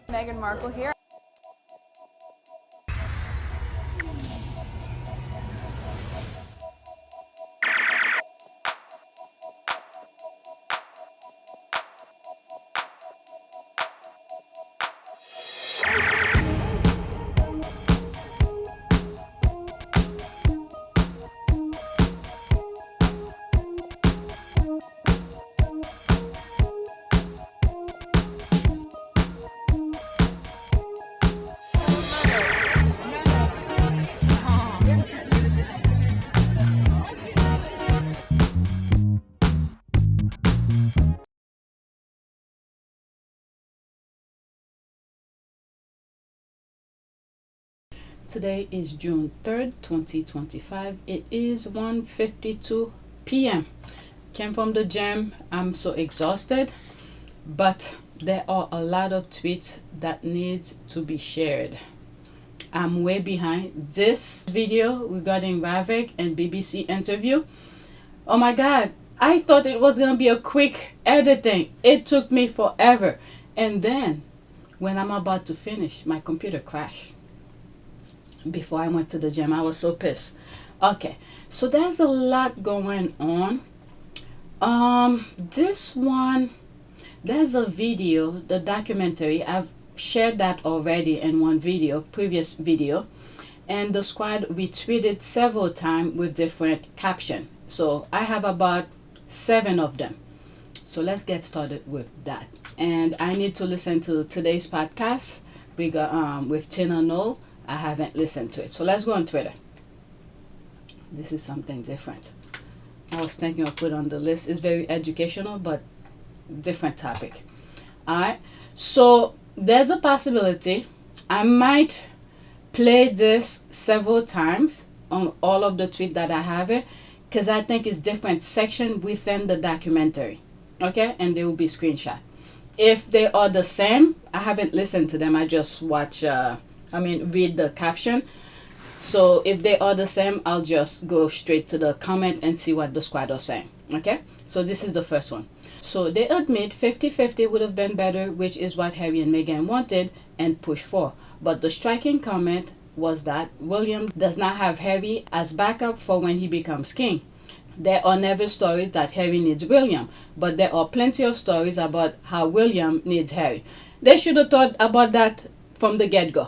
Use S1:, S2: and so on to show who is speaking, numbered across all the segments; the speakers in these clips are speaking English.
S1: Meghan Markle here.
S2: Today is June 3rd, 2025. It is 1:52 p.m. Came from the gym. I'm so exhausted, but there are a lot of tweets that needs to be shared. I'm way behind. This video regarding VIII and BBC interview. Oh my god, I thought it was gonna be a quick editing. It took me forever. And then when I'm about to finish, my computer crashed. Before I went to the gym, I was so pissed. Okay, so there's a lot going on. This one, there's a video, the documentary. I've shared that already in one video, previous video, and the squad retweeted several times with different caption. So I have about 7 of them. So let's get started with that. And I need to listen to today's podcast with Tina Knoll. I haven't listened to it. So let's go on Twitter. This is something different. I was thinking of put on the list. It's very educational, but different topic. Alright. So there's a possibility I might play this several times on all of the tweets that I have it, because I think it's different section within the documentary. Okay? And they will be screenshot. If they are the same, I haven't listened to them. I just watch read the caption. So if they are the same, I'll just go straight to the comment and see what the squad are saying. Okay, so this is the first one. So they admit 50-50 would have been better, which is what Harry and Meghan wanted and pushed for. But the striking comment was that William does not have Harry as backup for when he becomes king. There are never stories that Harry needs William, but there are plenty of stories about how William needs Harry. They should have thought about that from the get-go.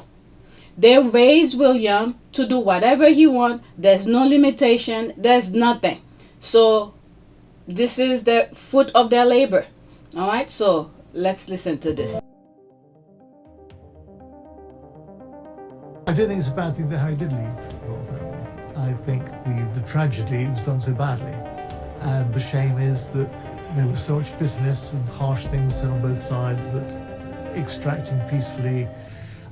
S2: They raised William to do whatever he wants. There's no limitation. There's nothing. So this is the fruit of their labor. All right. So let's listen to this.
S3: I don't think it's a bad thing that Harry did leave the royal family. I think the tragedy was done so badly. And the shame is that there was so much bitterness and harsh things said on both sides that extracting peacefully,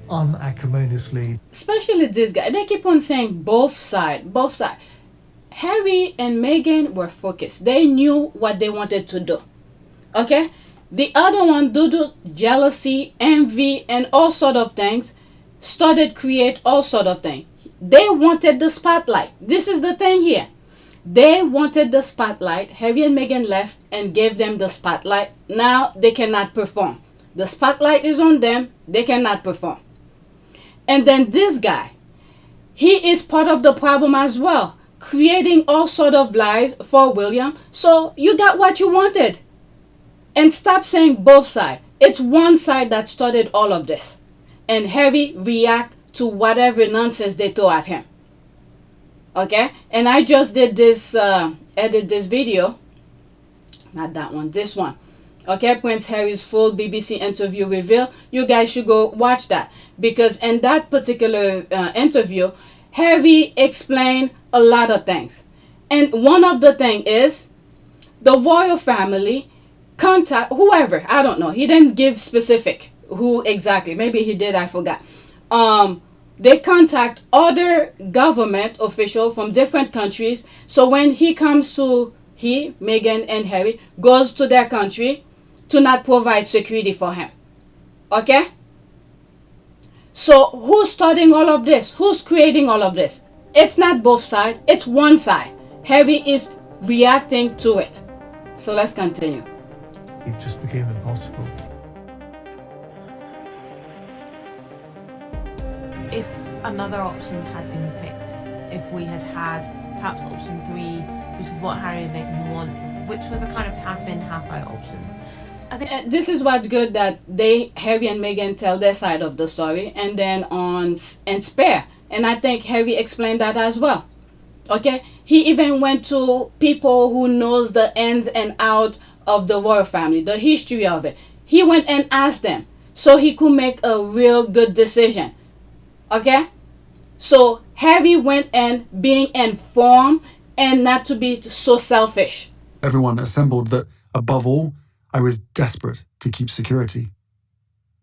S3: unacrimoniously.
S2: Especially this guy. They keep on saying both sides. Harry and Meghan were focused. They knew what they wanted to do. Okay? The other one, due to jealousy, envy, and all sort of things, started create all sort of things. They wanted the spotlight. This is the thing here. They wanted the spotlight. Harry and Meghan left and gave them the spotlight. Now they cannot perform. The spotlight is on them. They cannot perform. And then this guy, he is part of the problem as well, creating all sort of lies for William. So you got what you wanted. And stop saying both sides. It's one side that started all of this. And Harry react to whatever nonsense they throw at him. Okay? And I just did this, edit this video. Not that one, this one. Okay, Prince Harry's full BBC interview reveal. You guys should go watch that. Because in that particular interview, Harry explained a lot of things. And one of the things is the royal family contact whoever. I don't know. He didn't give specific who exactly. Maybe he did. I forgot. They contact other government officials from different countries. So when he comes to, Meghan and Harry, goes to their country to not provide security for him. Okay? So who's starting all of this? Who's creating all of this? It's not both sides. It's one side. Harry is reacting to it. So let's continue.
S3: It just became impossible.
S1: another option had been picked, if we had had perhaps option 3, which is what Harry and Meghan want, which was a kind of half-in, half-out option. I think
S2: This is what's good, that Harry and Meghan tell their side of the story, and then and Spare, and I think Harry explained that as well. Okay, he even went to people who knows the ins and out of the royal family, the history of it. He went and asked them so he could make a real good decision. Okay, so Harry went and being informed and not to be so selfish.
S4: Everyone assembled that, above all, I was desperate to keep security.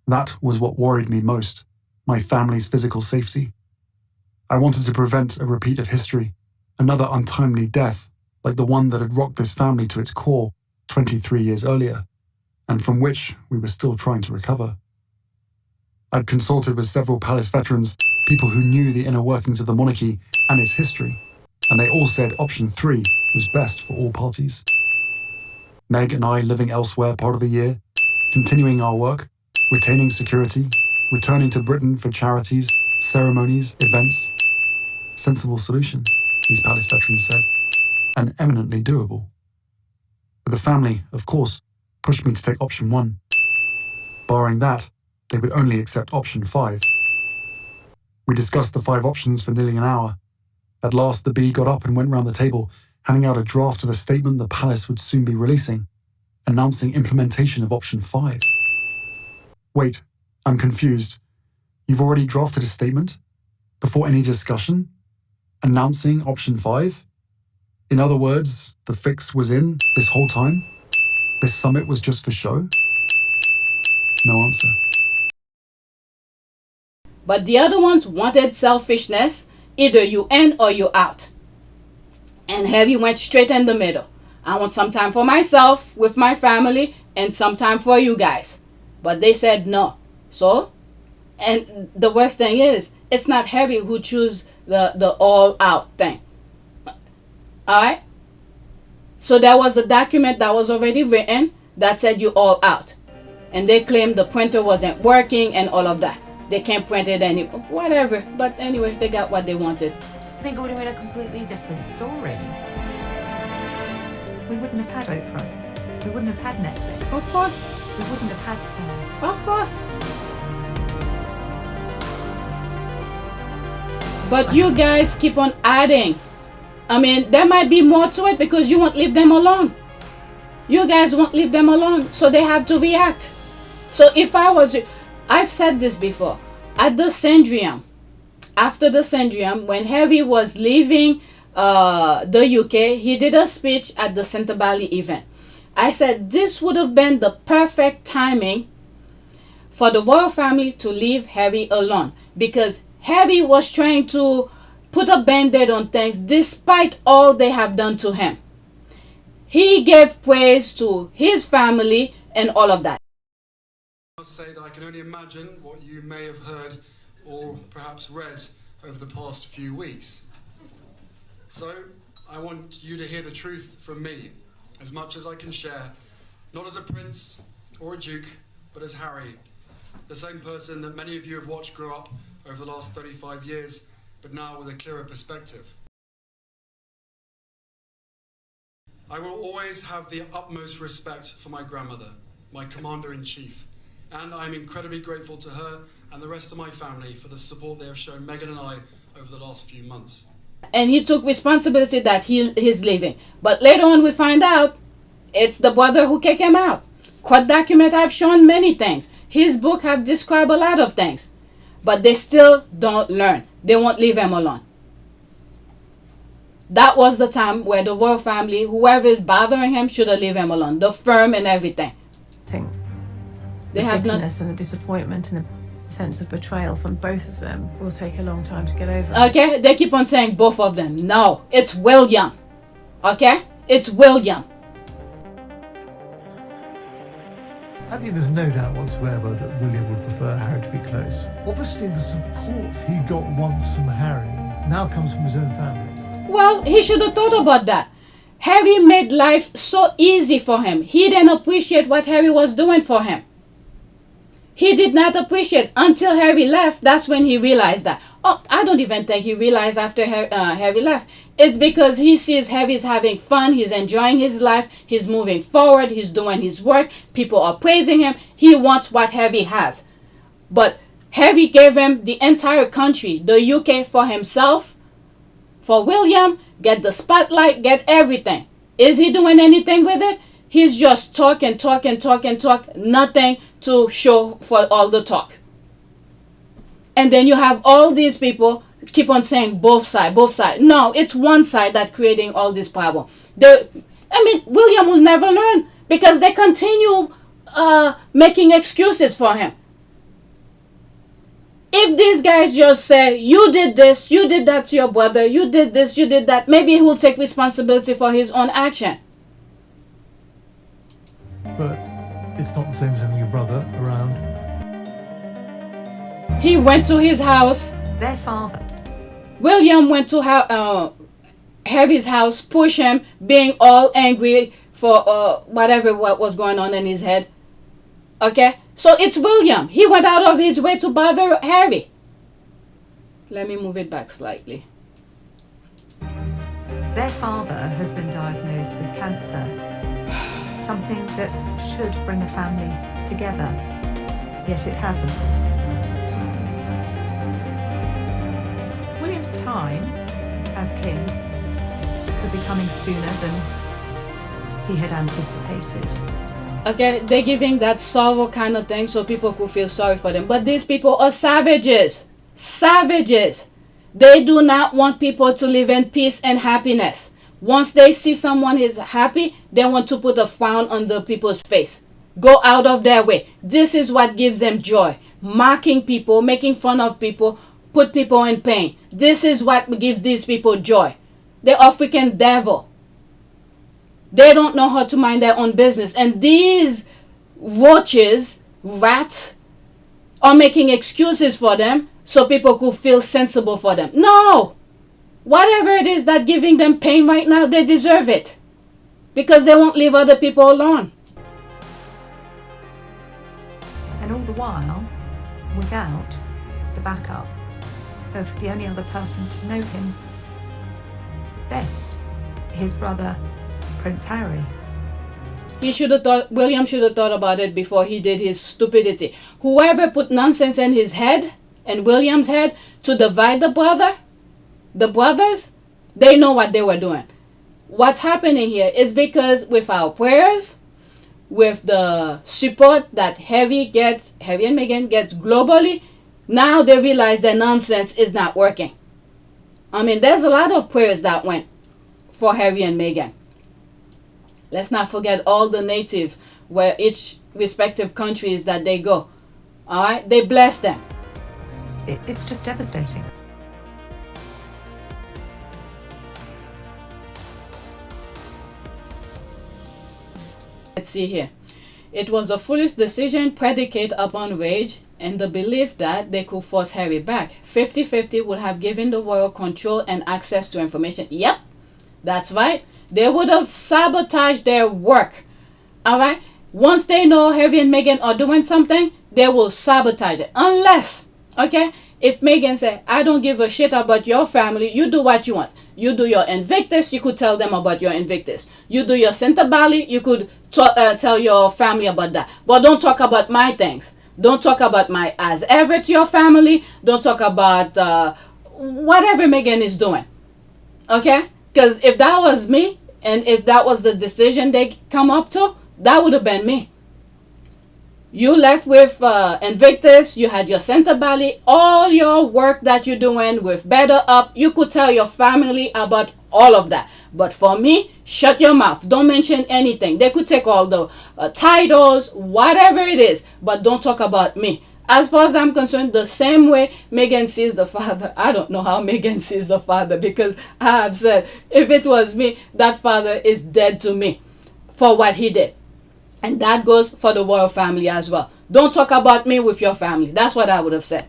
S4: That was what worried me most, my family's physical safety. I wanted to prevent a repeat of history, another untimely death like the one that had rocked this family to its core 23 years earlier, and from which we were still trying to recover. I'd consulted with several palace veterans, people who knew the inner workings of the monarchy and its history, and they all said option 3 was best for all parties. Meg and I living elsewhere part of the year, continuing our work, retaining security, returning to Britain for charities, ceremonies, events. Sensible solution, these palace veterans said, and eminently doable. But the family, of course, pushed me to take option 1. Barring that, they would only accept option 5. We discussed the 5 options for nearly an hour. At last, the bee got up and went round the table, handing out a draft of a statement the palace would soon be releasing, announcing implementation of option 5. Wait, I'm confused. You've already drafted a statement? Before any discussion? Announcing option 5? In other words, the fix was in this whole time? This summit was just for show? No answer.
S2: But the other ones wanted selfishness, either you in or you out. And Harry went straight in the middle. I want some time for myself, with my family, and some time for you guys. But they said no. So, and the worst thing is, it's not Harry who chose the all out thing. Alright? So there was a document that was already written that said you all out. And they claimed the printer wasn't working and all of that. They can't print it anymore. Whatever. But anyway, they got what they wanted.
S1: I think it would have been a completely different story. We wouldn't have had Oprah. We wouldn't have had Netflix.
S2: Of course.
S1: We wouldn't have had Star.
S2: Of course. But you guys keep on adding. I mean, there might be more to it because you won't leave them alone. You guys won't leave them alone, so they have to react. So if I was you, I've said this before. At the Sandringham, after the Sandringham, when Harry was leaving the UK, he did a speech at the Centervalley event. I said this would have been the perfect timing for the royal family to leave Harry alone, because Harry was trying to put a band-aid on things despite all they have done to him. He gave praise to his family and all of that.
S4: I must say that I can only imagine what you may have heard or perhaps read over the past few weeks. So I want you to hear the truth from me, as much as I can share, not as a prince or a duke, but as Harry, the same person that many of you have watched grow up over the last 35 years, but now with a clearer perspective. I will always have the utmost respect for my grandmother, my commander-in-chief, and I'm incredibly grateful to her and the rest of my family for the support they have shown Meghan and I over the last few months.
S2: And he took responsibility that he's leaving. But later on we find out it's the brother who kicked him out. Court document have shown many things. His book have described a lot of things. But they still don't learn. They won't leave him alone. That was the time where the royal family, whoever is bothering him, should have leave him alone. The firm and everything.
S1: I think
S2: They
S1: the
S2: have not.
S1: bitterness and the disappointment and the sense of betrayal from both of them will take a long time to get over.
S2: Okay, they keep on saying both of them. No, it's William. Okay, it's William.
S3: I think there's no doubt whatsoever that William would prefer Harry to be close. Obviously, the support he got once from Harry now comes from his own family.
S2: Well, he should have thought about that. Harry made life so easy for him. He didn't appreciate what Harry was doing for him. He did not appreciate until Harry left. That's when he realized that, Oh, I don't even think he realized after Harry left. It's because he sees Harry's having fun, he's enjoying his life, he's moving forward, he's doing his work, people are praising him. He wants what Harry has. But Harry gave him the entire country, the UK for himself. For William, get the spotlight, get everything. Is he doing anything with it? He's just talking, nothing to show for all the talk. And then you have all these people keep on saying both sides, both sides. No, it's one side that's creating all this problem. William will never learn because they continue making excuses for him. If these guys just say, you did this, you did that to your brother, you did this, you did that, maybe he will take responsibility for his own action.
S3: But it's not the same as having your brother around.
S2: He went to his house.
S5: Their father.
S2: William went to Harry's house, push him, being all angry for what was going on in his head. Okay? So it's William. He went out of his way to bother Harry. Let me move it back slightly.
S5: Their father has been diagnosed with cancer. Something that should bring a family together. Yet it hasn't. William's time as king could be coming sooner than he had anticipated.
S2: Okay, they're giving that sorrow kind of thing so people could feel sorry for them. But these people are savages. Savages. They do not want people to live in peace and happiness. Once they see someone is happy, they want to put a frown on the people's face. Go out of their way. This is what gives them joy. Mocking people, making fun of people, put people in pain. This is what gives these people joy. They're a freaking devil. They don't know how to mind their own business. And these roaches, rats, are making excuses for them so people could feel sensible for them. No! Whatever it is that's giving them pain right now, they deserve it. Because they won't leave other people alone.
S5: And all the while, without the backup of the only other person to know him best, his brother, Prince Harry.
S2: William should have thought about it before he did his stupidity. Whoever put nonsense in his head, and William's head, to divide the brothers, they know what they were doing. What's happening here is because with our prayers, with the support that Harry and Meghan gets globally, now they realize that nonsense is not working. There's a lot of prayers that went for Harry and Meghan. Let's not forget all the native, where each respective countries that they go. All right, they bless them.
S5: It's just devastating.
S2: Let's see here. It was a foolish decision predicated upon rage and the belief that they could force Harry back. 50-50 would have given the royal control and access to information. Yep, that's right. They would have sabotaged their work. Alright? Once they know Harry and Meghan are doing something, they will sabotage it. Unless, okay, if Meghan said, I don't give a shit about your family, you do what you want. You do your Invictus, you could tell them about your Invictus. You do your Center Valley, you could tell your family about that. But don't talk about my things. Don't talk about my as ever to your family. Don't talk about whatever Meghan is doing. Okay? Because if that was me, and if that was the decision they come up to, that would have been me. You left with Invictus, you had your Center Valley, all your work that you're doing with Better Up, you could tell your family about all of that. But for me, shut your mouth. Don't mention anything. They could take all the titles, whatever it is, but don't talk about me. As far as I'm concerned, the same way Meghan sees the father, I don't know how Meghan sees the father, because I have said, if it was me, that father is dead to me for what he did. And that goes for the royal family as well. Don't talk about me with your family. That's what I would have said.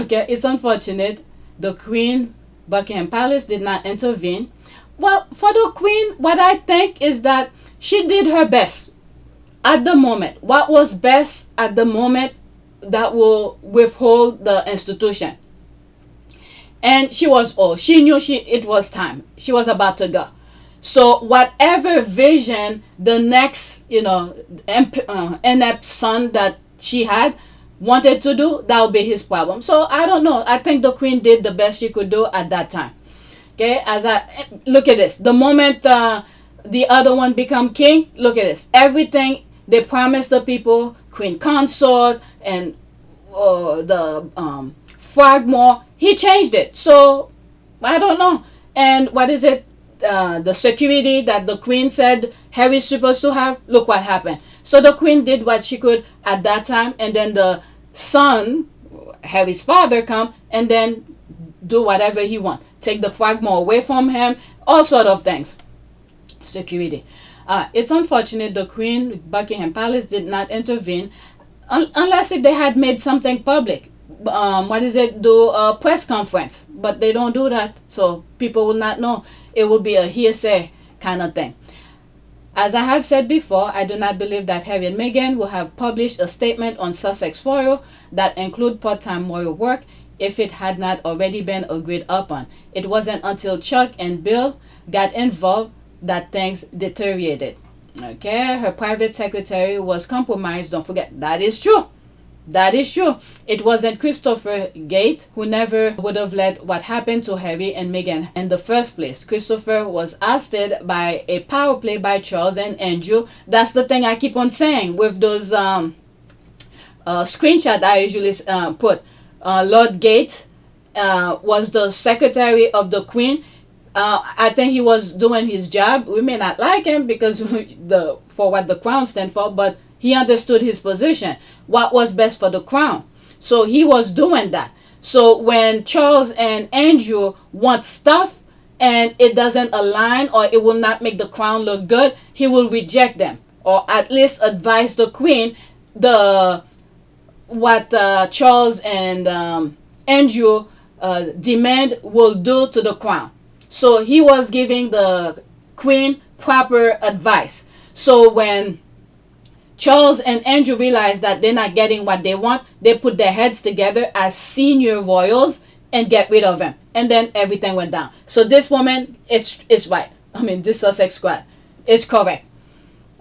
S2: Okay, it's unfortunate. The Queen, Buckingham Palace did not intervene. Well, for the Queen, what I think is that she did her best at the moment. What was best at the moment that will withhold the institution. And she was old. She knew it was time. She was about to go. So whatever vision the next, inept son that she had wanted to do, that would be his problem. So I don't know. I think the queen did the best she could do at that time. Okay, as I look at this, the moment the other one become king, look at this. Everything they promised the people, queen consort and the Frogmore, he changed it. So I don't know. And what is it? The security that the queen said Harry's supposed to have. Look what happened. So the queen did what she could at that time, and then the son, Harry's father, come and then do whatever he want. Take the Frogmore away from him. All sort of things. Security. It's unfortunate the Queen, Buckingham Palace, did not intervene unless if they had made something public. Do a press conference, but they don't do that, so people will not know. It will be a hearsay kind of thing. As I have said before, I do not believe that Harry and Meghan will have published a statement on Sussex royal that include part-time royal work if it had not already been agreed upon. It wasn't until Chuck and Bill got involved that things deteriorated. Okay, her private secretary was compromised. Don't forget, that is true. That is true. It wasn't Christopher Gate who never would have let what happened to Harry and Meghan in the first place. Christopher was ousted by a power play by Charles and Andrew. That's the thing I keep on saying with those screenshots I usually put. Lord Gates was the secretary of the Queen. I think he was doing his job. We may not like him because for what the crown stands for, but he understood his position, what was best for the crown. So he was doing that. So when Charles and Andrew want stuff and it doesn't align or it will not make the crown look good, he will reject them, or at least advise the Queen what Charles and Andrew demand will do to the crown. So he was giving the Queen proper advice. So when Charles and Andrew realized that they're not getting what they want, they put their heads together as senior royals and get rid of him. And then everything went down. So this woman, it's right. I mean, this Sussex squad, it's correct.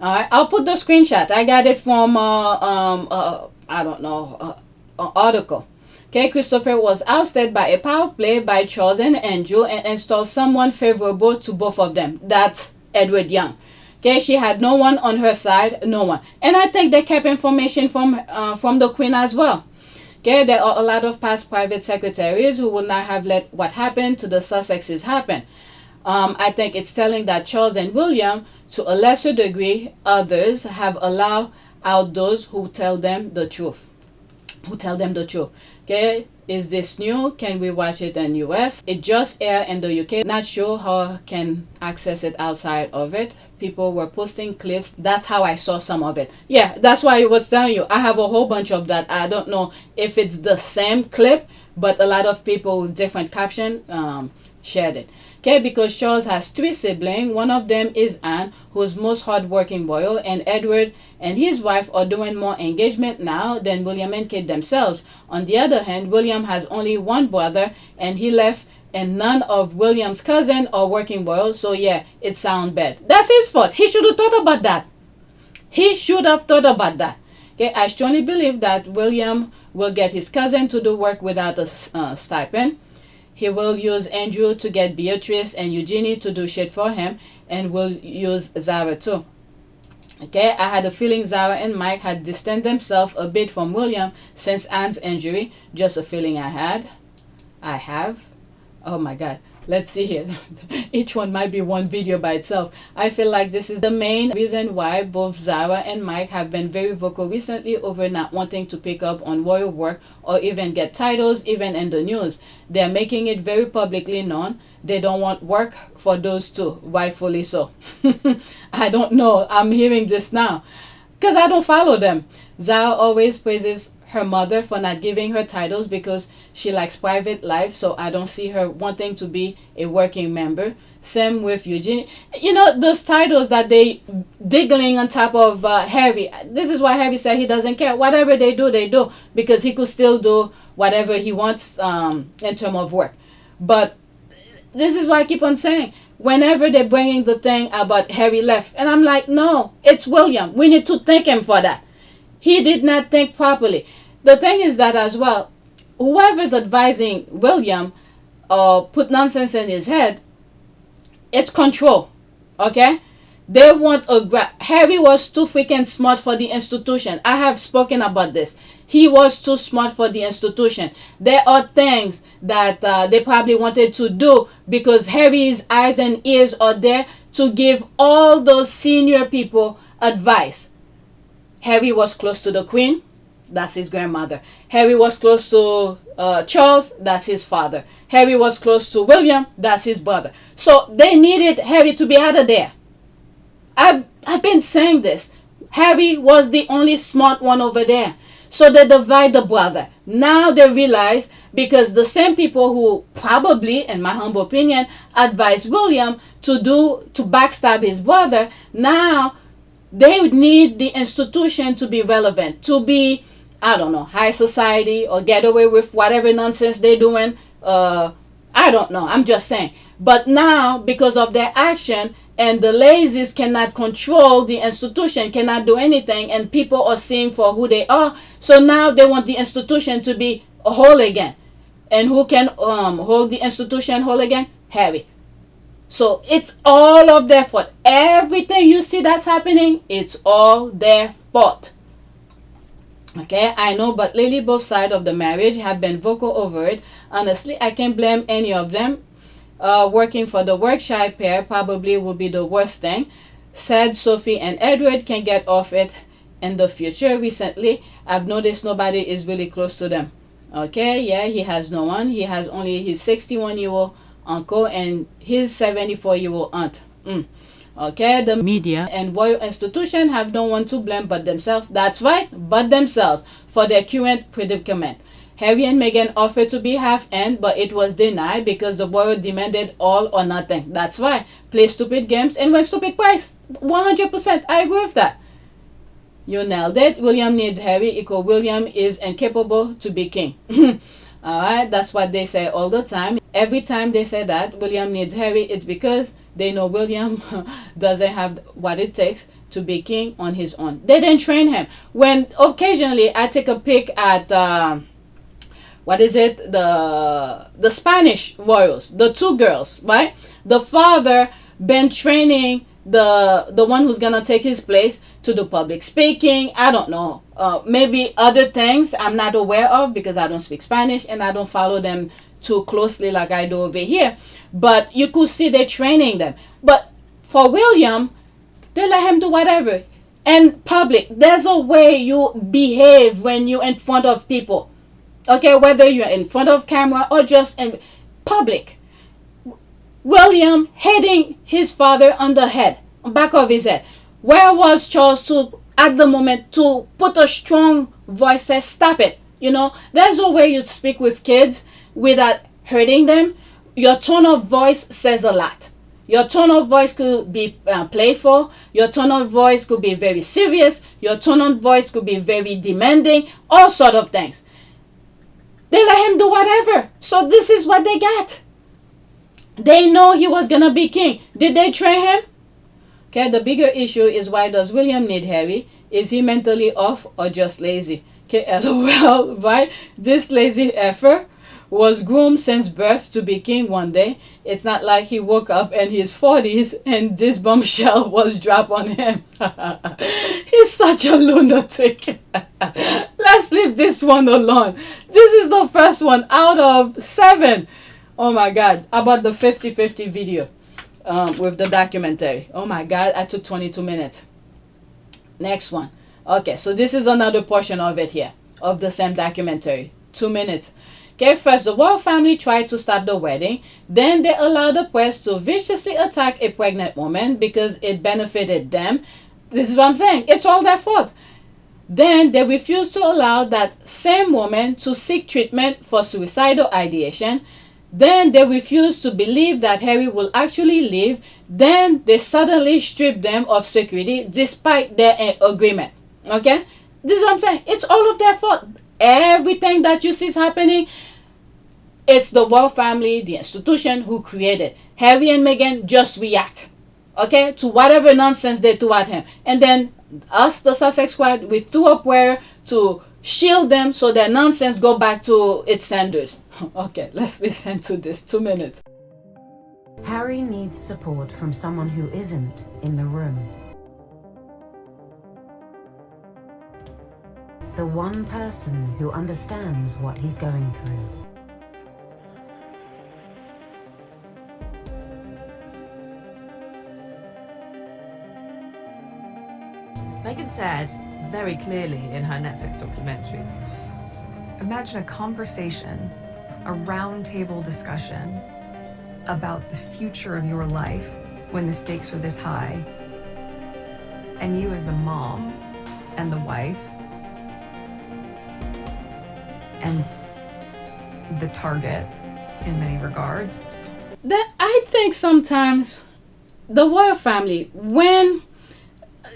S2: All right, I'll put the screenshot. I got it from I don't know, an article. Okay, Christopher was ousted by a power play by Charles and Andrew and installed someone favorable to both of them. That's Edward Young. Okay, she had no one on her side, no one. And I think they kept information from the Queen as well. Okay, there are a lot of past private secretaries who would not have let what happened to the Sussexes happen. I think it's telling that Charles and William, to a lesser degree, others have allowed out those who tell them the truth. Okay, is this new? Can we watch it in US? It just aired in the UK. Not sure how can access it outside of it. People were posting clips. That's how I saw some of it. Yeah, that's why I was telling you. I have a whole bunch of that. I don't know if it's the same clip, but a lot of people with different caption shared it. Okay, because Charles has 3 siblings. One of them is Anne, who's most hardworking royal, and Edward and his wife are doing more engagement now than William and Kate themselves. On the other hand, William has only one brother, and he left, and none of William's cousins are working royal. So yeah, it sounds bad. That's his fault. He should have thought about that. Okay, I strongly believe that William will get his cousin to do work without a stipend. He will use Andrew to get Beatrice and Eugenie to do shit for him, and will use Zara too. Okay, I had a feeling Zara and Mike had distanced themselves a bit from William since Anne's injury. Just a feeling I have. Oh my God. Let's see here. Each one might be one video by itself. I feel like this is the main reason why both Zara and Mike have been very vocal recently over not wanting to pick up on royal work or even get titles, even in the news. They're making it very publicly known they don't want work for those two, rightfully so. I don't know. I'm hearing this now because I don't follow them. Zara always praises her mother for not giving her titles because she likes private life, so I don't see her wanting to be a working member. Same with Eugenie. You know, those titles that they diggling on top of Harry. This is why Harry said he doesn't care. Whatever they do, because he could still do whatever he wants in terms of work. But this is why I keep on saying, whenever they're bringing the thing about Harry left, and I'm like, no, it's William. We need to thank him for that. He did not think properly. The thing is that as well, whoever's advising William put nonsense in his head, it's control. Okay? They want Harry was too freaking smart for the institution. I have spoken about this. He was too smart for the institution. There are things that they probably wanted to do because Harry's eyes and ears are there to give all those senior people advice. Harry was close to the Queen. That's his grandmother. Harry was close to Charles. That's his father. Harry was close to William. That's his brother. So they needed Harry to be out of there. I've been saying this. Harry was the only smart one over there. So they divide the brother. Now they realize, because the same people who probably, in my humble opinion, advised William to backstab his brother, now they need the institution to be relevant, to be, I don't know, high society, or get away with whatever nonsense they're doing. I don't know. I'm just saying. But now, because of their action, and the lazies cannot control the institution, cannot do anything, and people are seeing for who they are. So now they want the institution to be whole again. And who can hold the institution whole again? Harry. So it's all of their fault. Everything you see that's happening, it's all their fault. Okay, I know, but lately both sides of the marriage have been vocal over it. Honestly, I can't blame any of them. Working for the Yorkshire pair probably will be the worst thing. Said Sophie and Edward can get off it in the future. Recently, I've noticed nobody is really close to them. Okay, yeah, he has no one. He has only his 61-year-old uncle and his 74-year-old aunt. Okay, the media and royal institution have no one to blame but themselves. That's right, but themselves for their current predicament. Harry and Meghan offered to be half-end, but it was denied because the royal demanded all or nothing. That's why. Play stupid games and win stupid prize. 100%. I agree with that. You nailed it. William needs Harry equal William is incapable to be king. Alright, that's what they say all the time. Every time they say that William needs Harry, it's because they know William doesn't have what it takes to be king on his own. They didn't train him. When occasionally I take a peek at what is it? The Spanish royals, the two girls, right? The father been training the one who's gonna take his place to do public speaking. I don't know. Maybe other things I'm not aware of because I don't speak Spanish and I don't follow them too closely like I do over here. But you could see they're training them. But for William, they let him do whatever. And public, there's a way you behave when you're in front of people. Okay, whether you're in front of camera or just in public. William hitting his father on the head, back of his head. Where was Charles to, at the moment, to put a strong voice, say, stop it? You know, there's a way you speak with kids without hurting them. Your tone of voice says a lot. Your tone of voice could be playful. Your tone of voice could be very serious. Your tone of voice could be very demanding. All sort of things. They let him do whatever. So this is what they got. They know he was going to be king. Did they train him? Okay, the bigger issue is, why does William need Harry? Is he mentally off or just lazy? Okay, LOL, right? This lazy effer was groomed since birth to be king one day. It's not like he woke up in his 40s and this bombshell was dropped on him. He's such a lunatic. Let's leave this one alone. This is the first one out of 7. Oh my god, about the 50-50 video with the documentary. Oh my god, I took 22 minutes. Next one. Okay, so this is another portion of it here, of the same documentary. 2 minutes. Okay, first the royal family tried to stop the wedding. Then they allowed the press to viciously attack a pregnant woman because it benefited them. This is what I'm saying. It's all their fault. Then they refused to allow that same woman to seek treatment for suicidal ideation. Then they refused to believe that Harry will actually leave. Then they suddenly stripped them of security despite their agreement. Okay? This is what I'm saying. It's all of their fault. Everything that you see is happening. It's the royal family, the institution who created. Harry and Meghan just react, okay, to whatever nonsense they threw at him. And then us, the Sussex squad, we threw up prayer to shield them so their nonsense go back to its senders. Okay, let's listen to this. 2 minutes.
S6: Harry needs support from someone who isn't in the room. The one person who understands what he's going through.
S1: Meghan said very clearly in her Netflix documentary,
S5: Imagine a conversation, a roundtable discussion about the future of your life when the stakes are this high, and you as the mom and the wife and the target in many regards.
S2: That I think sometimes the royal family, when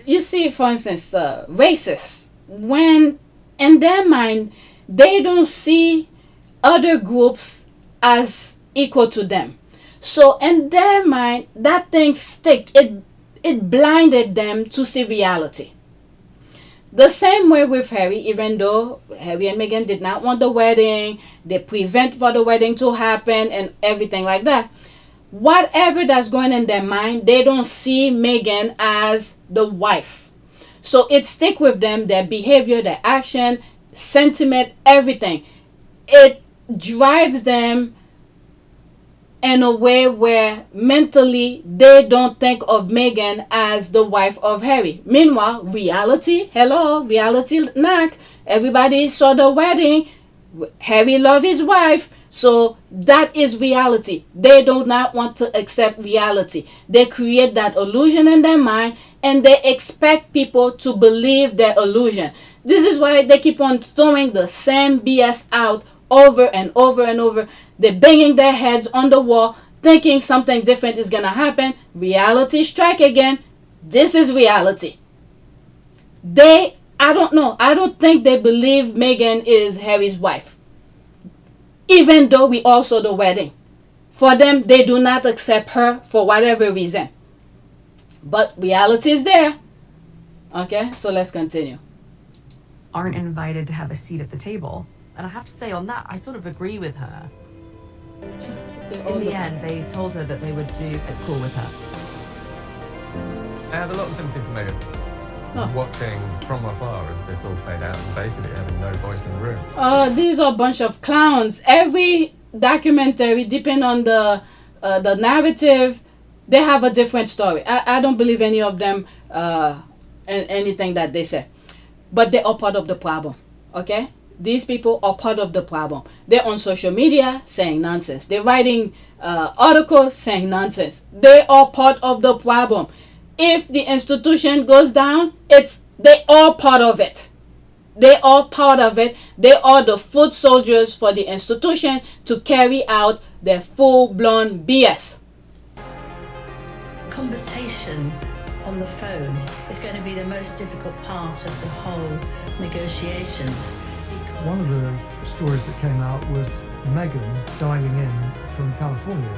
S2: you see, for instance, racists, when in their mind they don't see other groups as equal to them, so in their mind that thing stick. It blinded them to see reality. The same way with Harry, even though Harry and Meghan did not want the wedding, they prevent for the wedding to happen and everything like that. Whatever that's going in their mind, they don't see Meghan as the wife. So it stick with them, their behavior, their action, sentiment, everything. It drives them in a way where mentally they don't think of Meghan as the wife of Harry. Meanwhile, reality, reality knock. Everybody saw the wedding. Harry loved his wife. So that is reality. They do not want to accept reality. They create that illusion in their mind and they expect people to believe their illusion. This is why they keep on throwing the same BS out over and over and over. They're banging their heads on the wall thinking something different is going to happen. Reality strike again. This is reality. I don't know. I don't think they believe Meghan is Harry's wife. Even though we all saw the wedding. For them, they do not accept her for whatever reason. But reality is there. Okay, so let's continue.
S5: Aren't invited to have a seat at the table.
S1: and I have to say on that, I sort of agree with her. In the end, they told her that they would do a call with her.
S7: I have a lot of sympathy for Meghan.
S2: Oh.
S7: Watching from afar as this all played out and basically having no voice in the room.
S2: These are a bunch of clowns. Every documentary, depending on the narrative, they have a different story. I don't believe any of them in anything that they say. But they are part of the problem, okay? These people are part of the problem. They're on social media saying nonsense. They're writing articles saying nonsense. They are part of the problem. If the institution goes down, they are part of it. They are part of it. They are the foot soldiers for the institution to carry out their full-blown BS.
S8: Conversation on the phone is going to be the most difficult part of the whole negotiations.
S3: One of the stories that came out was Meghan dialing in from California.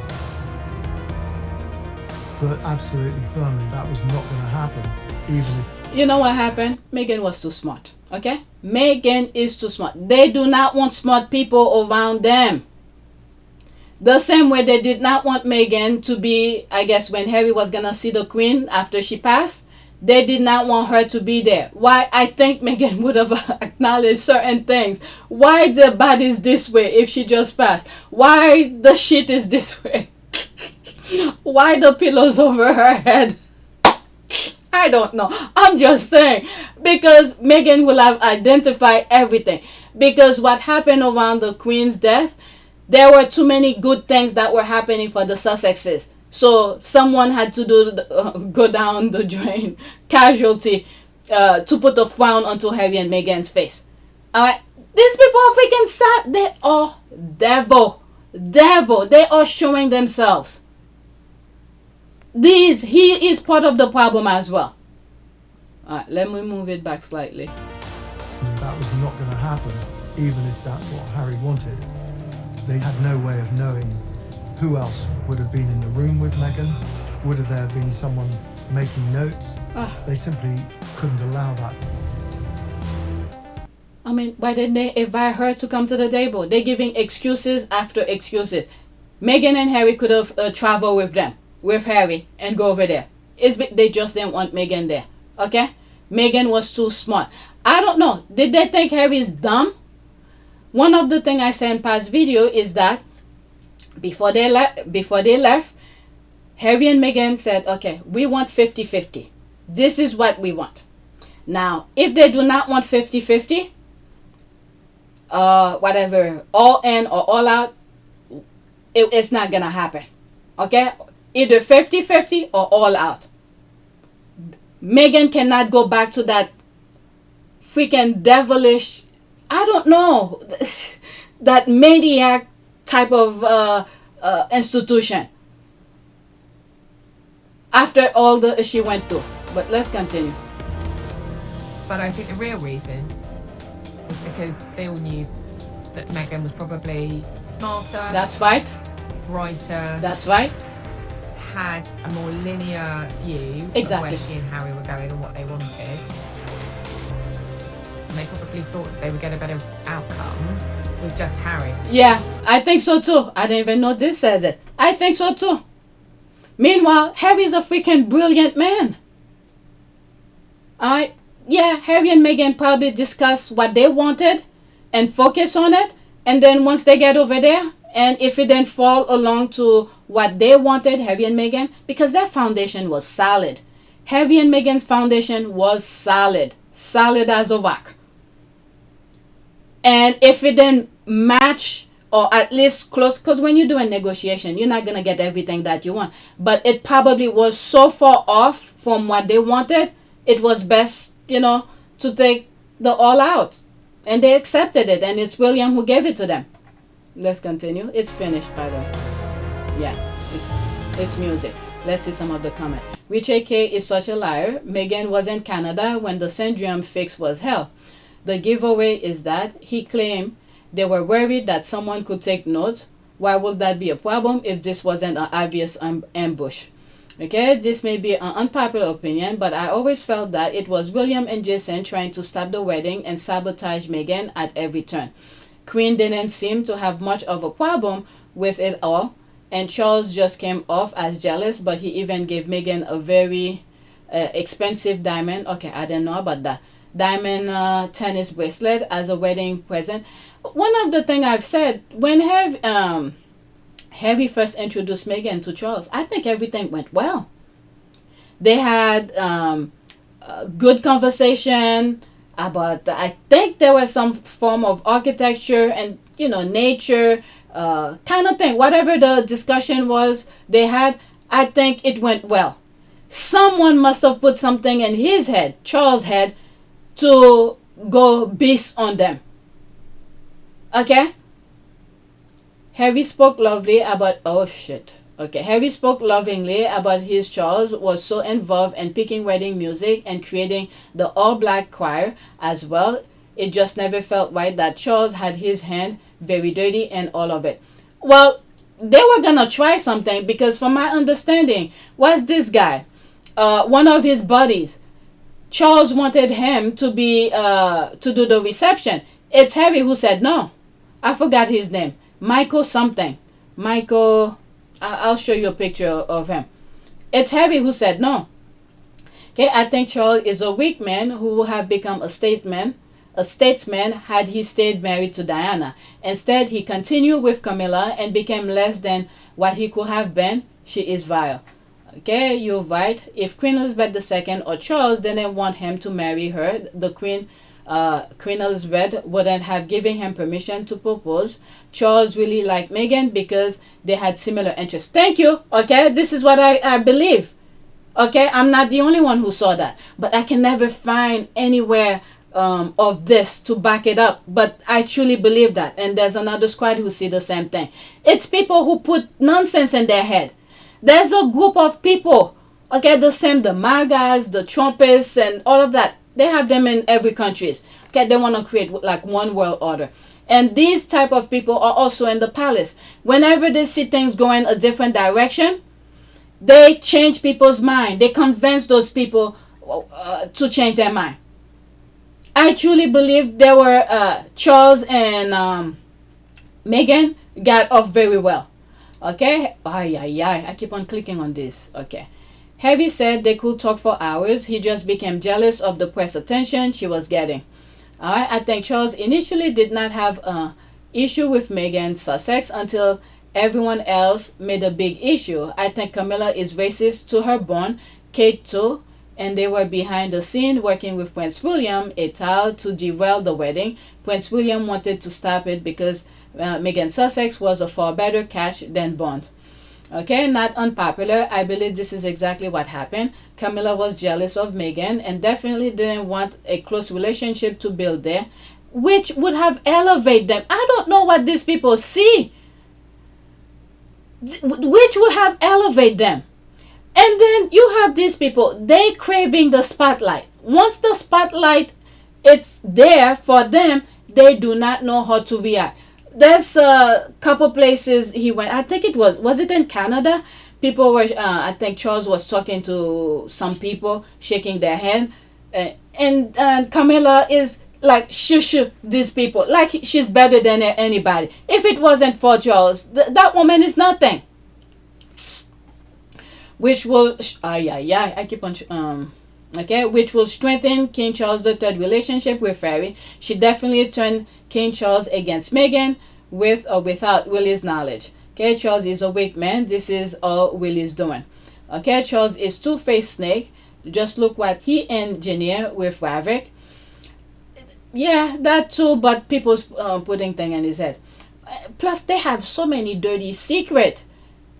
S3: But absolutely firmly, that was not going to happen, even if...
S2: You know what happened? Meghan was too smart, okay? Meghan is too smart. They do not want smart people around them. The same way they did not want Meghan to be, I guess, when Harry was going to see the Queen after she passed, they did not want her to be there. Why? I think Meghan would have acknowledged certain things. Why the bed is this way if she just passed? Why the shit is this way? Why the pillows over her head? I don't know. I'm just saying. Because Meghan will have identified everything. Because what happened around the Queen's death, there were too many good things that were happening for the Sussexes. So someone had to go down the drain, casualty, to put a frown onto Harry and Meghan's face. Alright? These people are freaking sad. They are devil. They are showing themselves. He is part of the problem as well. Alright, let me move it back slightly.
S3: That was not going to happen, even if that's what Harry wanted. They had no way of knowing who else would have been in the room with Meghan. Would there have been someone making notes? They simply couldn't allow that.
S2: I mean, why didn't they invite her to come to the table? They're giving excuses after excuses. Meghan and Harry could have traveled with them, with Harry, and go over there. They just didn't want Meghan there. Okay? Meghan was too smart. I don't know. Did they think Harry is dumb? One of the things I said in past video is that before they left, Harry and Meghan said, okay, we want 50-50. This is what we want. Now, if they do not want 50-50, whatever, all in or all out, it's not gonna happen. Okay? Either 50-50 or all out. Meghan cannot go back to that freaking devilish, I don't know, that maniac type of institution after all the she went through. But let's continue.
S1: But I think the real reason was because they all knew that Meghan was probably smarter,
S2: That's right.
S1: brighter,
S2: That's right.
S1: had a more linear view
S2: Exactly.
S1: of where she and Harry were going and what they wanted. And they probably thought they would get a better outcome with just Harry.
S2: Yeah, I think so too. I didn't even know this says it. I think so too. Meanwhile, Harry's a freaking brilliant man. Yeah, Harry and Meghan probably discussed what they wanted and focus on it. And then once they get over there, and if it didn't fall along to what they wanted, Harry and Meghan, because their foundation was solid. Harry and Meghan's foundation was solid. Solid as a rock. And if it didn't match or at least close, because when you do a negotiation, you're not going to get everything that you want. But it probably was so far off from what they wanted, it was best, to take the all out. And they accepted it. And it's William who gave it to them. Let's continue. It's finished, by the way. Yeah, it's music. Let's see some of the comment. Richard K is such a liar. Meghan was in Canada when the Sandringham fix was held. The giveaway is that he claimed they were worried that someone could take notes. Why would that be a problem if this wasn't an obvious ambush? Okay, this may be an unpopular opinion, but I always felt that it was William and Jason trying to stop the wedding and sabotage Meghan at every turn. Queen didn't seem to have much of a problem with it all, and Charles just came off as jealous, but he even gave Meghan a very expensive diamond. Okay, I didn't know about that. Diamond tennis bracelet as a wedding present. One of the things I've said, when Harry first introduced Meghan to Charles, I think everything went well. They had a good conversation about, I think there was some form of architecture and, nature kind of thing. Whatever the discussion was they had, I think it went well. Someone must have put something in his head, Charles' head, to go beast on them. Okay? Harry spoke lovely about, Harry spoke lovingly about his Charles was so involved in picking wedding music and creating the all-black choir as well. It just never felt right that Charles had his hand very dirty in all of it. Well, they were gonna try something because from my understanding, was this guy, one of his buddies, Charles wanted him to be to do the reception. It's Harry who said no. I forgot his name. Michael something. Michael, I'll show you a picture of him. It's Harry who said no. Okay, I think Charles is a weak man who would have become a statesman had he stayed married to Diana. Instead, he continued with Camilla and became less than what he could have been. She is vile. Okay, you're right. If Queen Elizabeth II or Charles didn't want him to marry her, the Queen Elizabeth wouldn't have given him permission to propose. Charles really liked Meghan because they had similar interests. Thank you. Okay, this is what I believe. Okay, I'm not the only one who saw that, but I can never find anywhere of this to back it up. But I truly believe that, and there's another squad who see the same thing. It's people who put nonsense in their head. There's a group of people, okay, the same, the MAGAs, the Trumpists, and all of that. They have them in every country. Okay, they want to create like one world order. And these type of people are also in the palace. Whenever they see things going a different direction, they change people's mind. They convince those people to change their mind. I truly believe there were Charles and Meghan got off very well. Okay? I keep on clicking on this. Okay. Harry said they could talk for hours. He just became jealous of the press attention she was getting. Alright, I think Charles initially did not have an issue with Meghan Sussex until everyone else made a big issue. I think Camilla is racist to her bone, Kate too, and they were behind the scene working with Prince William et al. To derail the wedding. Prince William wanted to stop it because Meghan Sussex was a far better catch than Bond. Okay, not unpopular. I believe this is exactly what happened. Camilla was jealous of Meghan and definitely didn't want a close relationship to build there, which would have elevated them. I don't know what these people see, which would have elevated them. And then you have these people, they craving the spotlight. Once the spotlight it's there for them, they do not know how to react. There's a couple places he went. I think it was it in Canada? People were, I think Charles was talking to some people, shaking their hand. And Camilla is like, shush these people. Like she's better than anybody. If it wasn't for Charles, that woman is nothing. Which will, I keep on, okay, which will strengthen King Charles III relationship with Harry. She definitely turned King Charles against Meghan with or without Willy's knowledge. Okay, Charles is a weak man. This is all Willy's doing. Okay, Charles is two-faced snake. Just look what he engineered with Ravik. Yeah, that too, but people's putting things in his head. Plus, they have so many dirty secrets.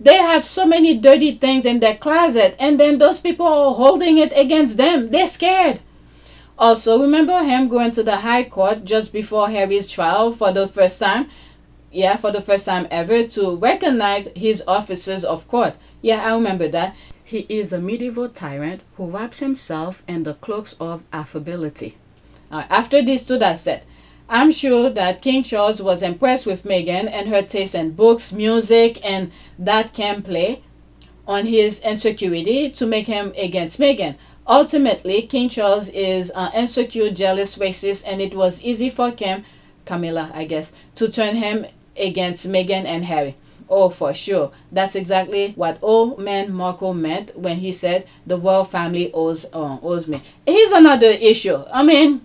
S2: They have so many dirty things in their closet, and then those people are holding it against them. They're scared. Also, remember him going to the High Court just before Harry's trial for the first time? Yeah, for the first time ever, to recognize his officers of court. Yeah, I remember that. He is a medieval tyrant who wraps himself in the cloaks of affability. After these two, that's it. I'm sure that King Charles was impressed with Meghan and her taste in books, music, and that can play on his insecurity to make him against Meghan. Ultimately, King Charles is insecure, jealous, racist, and it was easy for Camilla, I guess, to turn him against Meghan and Harry. Oh, for sure. That's exactly what old man Marco meant when he said the royal family owes me. Here's another issue. I mean,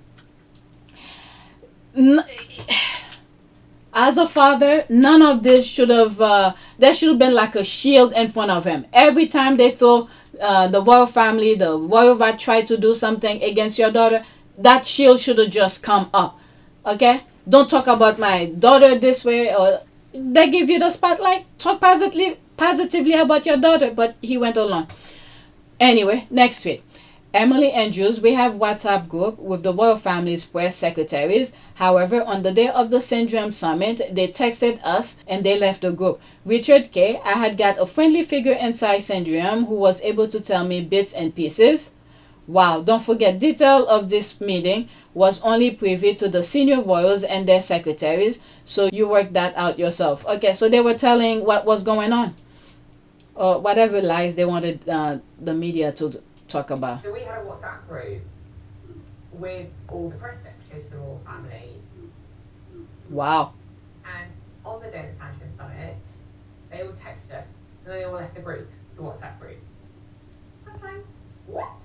S2: as a father, none of this should have, there should have been like a shield in front of him. Every time they throw the royal family, the royal rat tried to do something against your daughter, that shield should have just come up. Okay? Don't talk about my daughter this way, or they give you the spotlight. Talk positively about your daughter, but he went along. Anyway, next week. Emily and Jules, we have WhatsApp group with the royal family's press secretaries. However, on the day of the Sandringham Summit, they texted us and they left the group. Richard K., I had got a friendly figure inside Sandringham who was able to tell me bits and pieces. Wow, don't forget, detail of this meeting was only privy to the senior royals and their secretaries, so you work that out yourself. Okay, so they were telling what was going on, or whatever lies they wanted the media to talk about.
S1: So we had a WhatsApp group with all the press secretaries for the royal family.
S2: Wow.
S1: And on the day of the Sandringham Summit, they all texted us, and they all left the group, the WhatsApp group. I was like, what?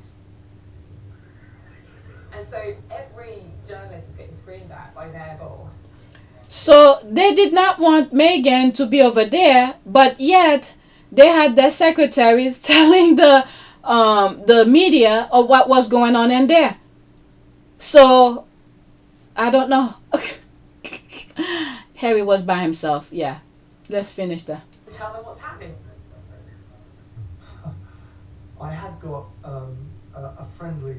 S1: And so every journalist is getting screamed at by their boss.
S2: So they did not want Meghan to be over there, but yet they had their secretaries telling the media of what was going on in there. So I don't know. Harry was by himself. Yeah, let's finish that.
S1: Tell them what's happening.
S3: I had got a friendly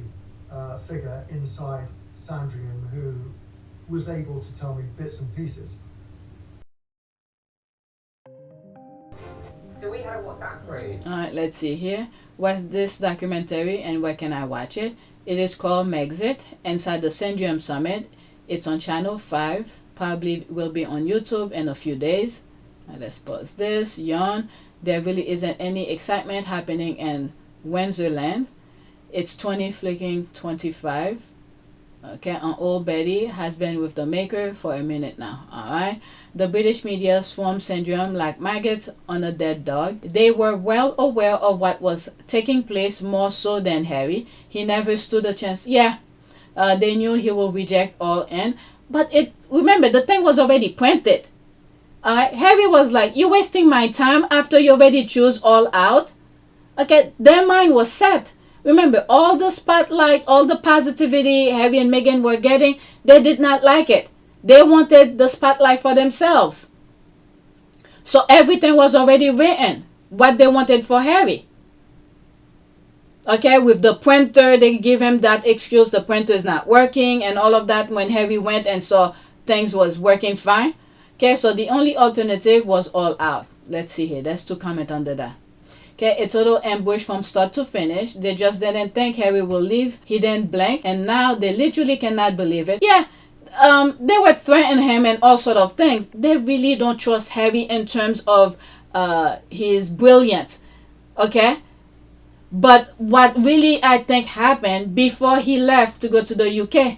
S3: figure inside Sandringham who was able to tell me bits and pieces.
S1: So we had a WhatsApp group.
S2: Alright, let's see here. What's this documentary and where can I watch it? It is called Megxit, inside the Sandringham Summit. It's on channel 5. probably will be on YouTube in a few days. Let's pause this. Yawn. There really isn't any excitement happening in Windsorland. It's 20 flicking 25. Okay, and old Betty has been with the maker for a minute now. Alright. The British media swarmed Sandringham like maggots on a dead dog. They were well aware of what was taking place, more so than Harry. He never stood a chance. Yeah, they knew he will reject all in. But remember, the thing was already printed. Alright, Harry was like, you're wasting my time after you already choose all out. Okay, their mind was set. Remember, all the spotlight, all the positivity Harry and Meghan were getting, they did not like it. They wanted the spotlight for themselves. So everything was already written, what they wanted for Harry. Okay, with the printer, they give him that excuse, the printer is not working and all of that, when Harry went and saw things was working fine. Okay, so the only alternative was all out. Let's see here, there's 2 comments under that. Okay, a total ambush from start to finish. They just didn't think Harry will leave. He didn't blink, and now they literally cannot believe it. Yeah, they were threatening him and all sort of things. They really don't trust Harry in terms of his brilliance. Okay, but what really I think happened before he left to go to the UK,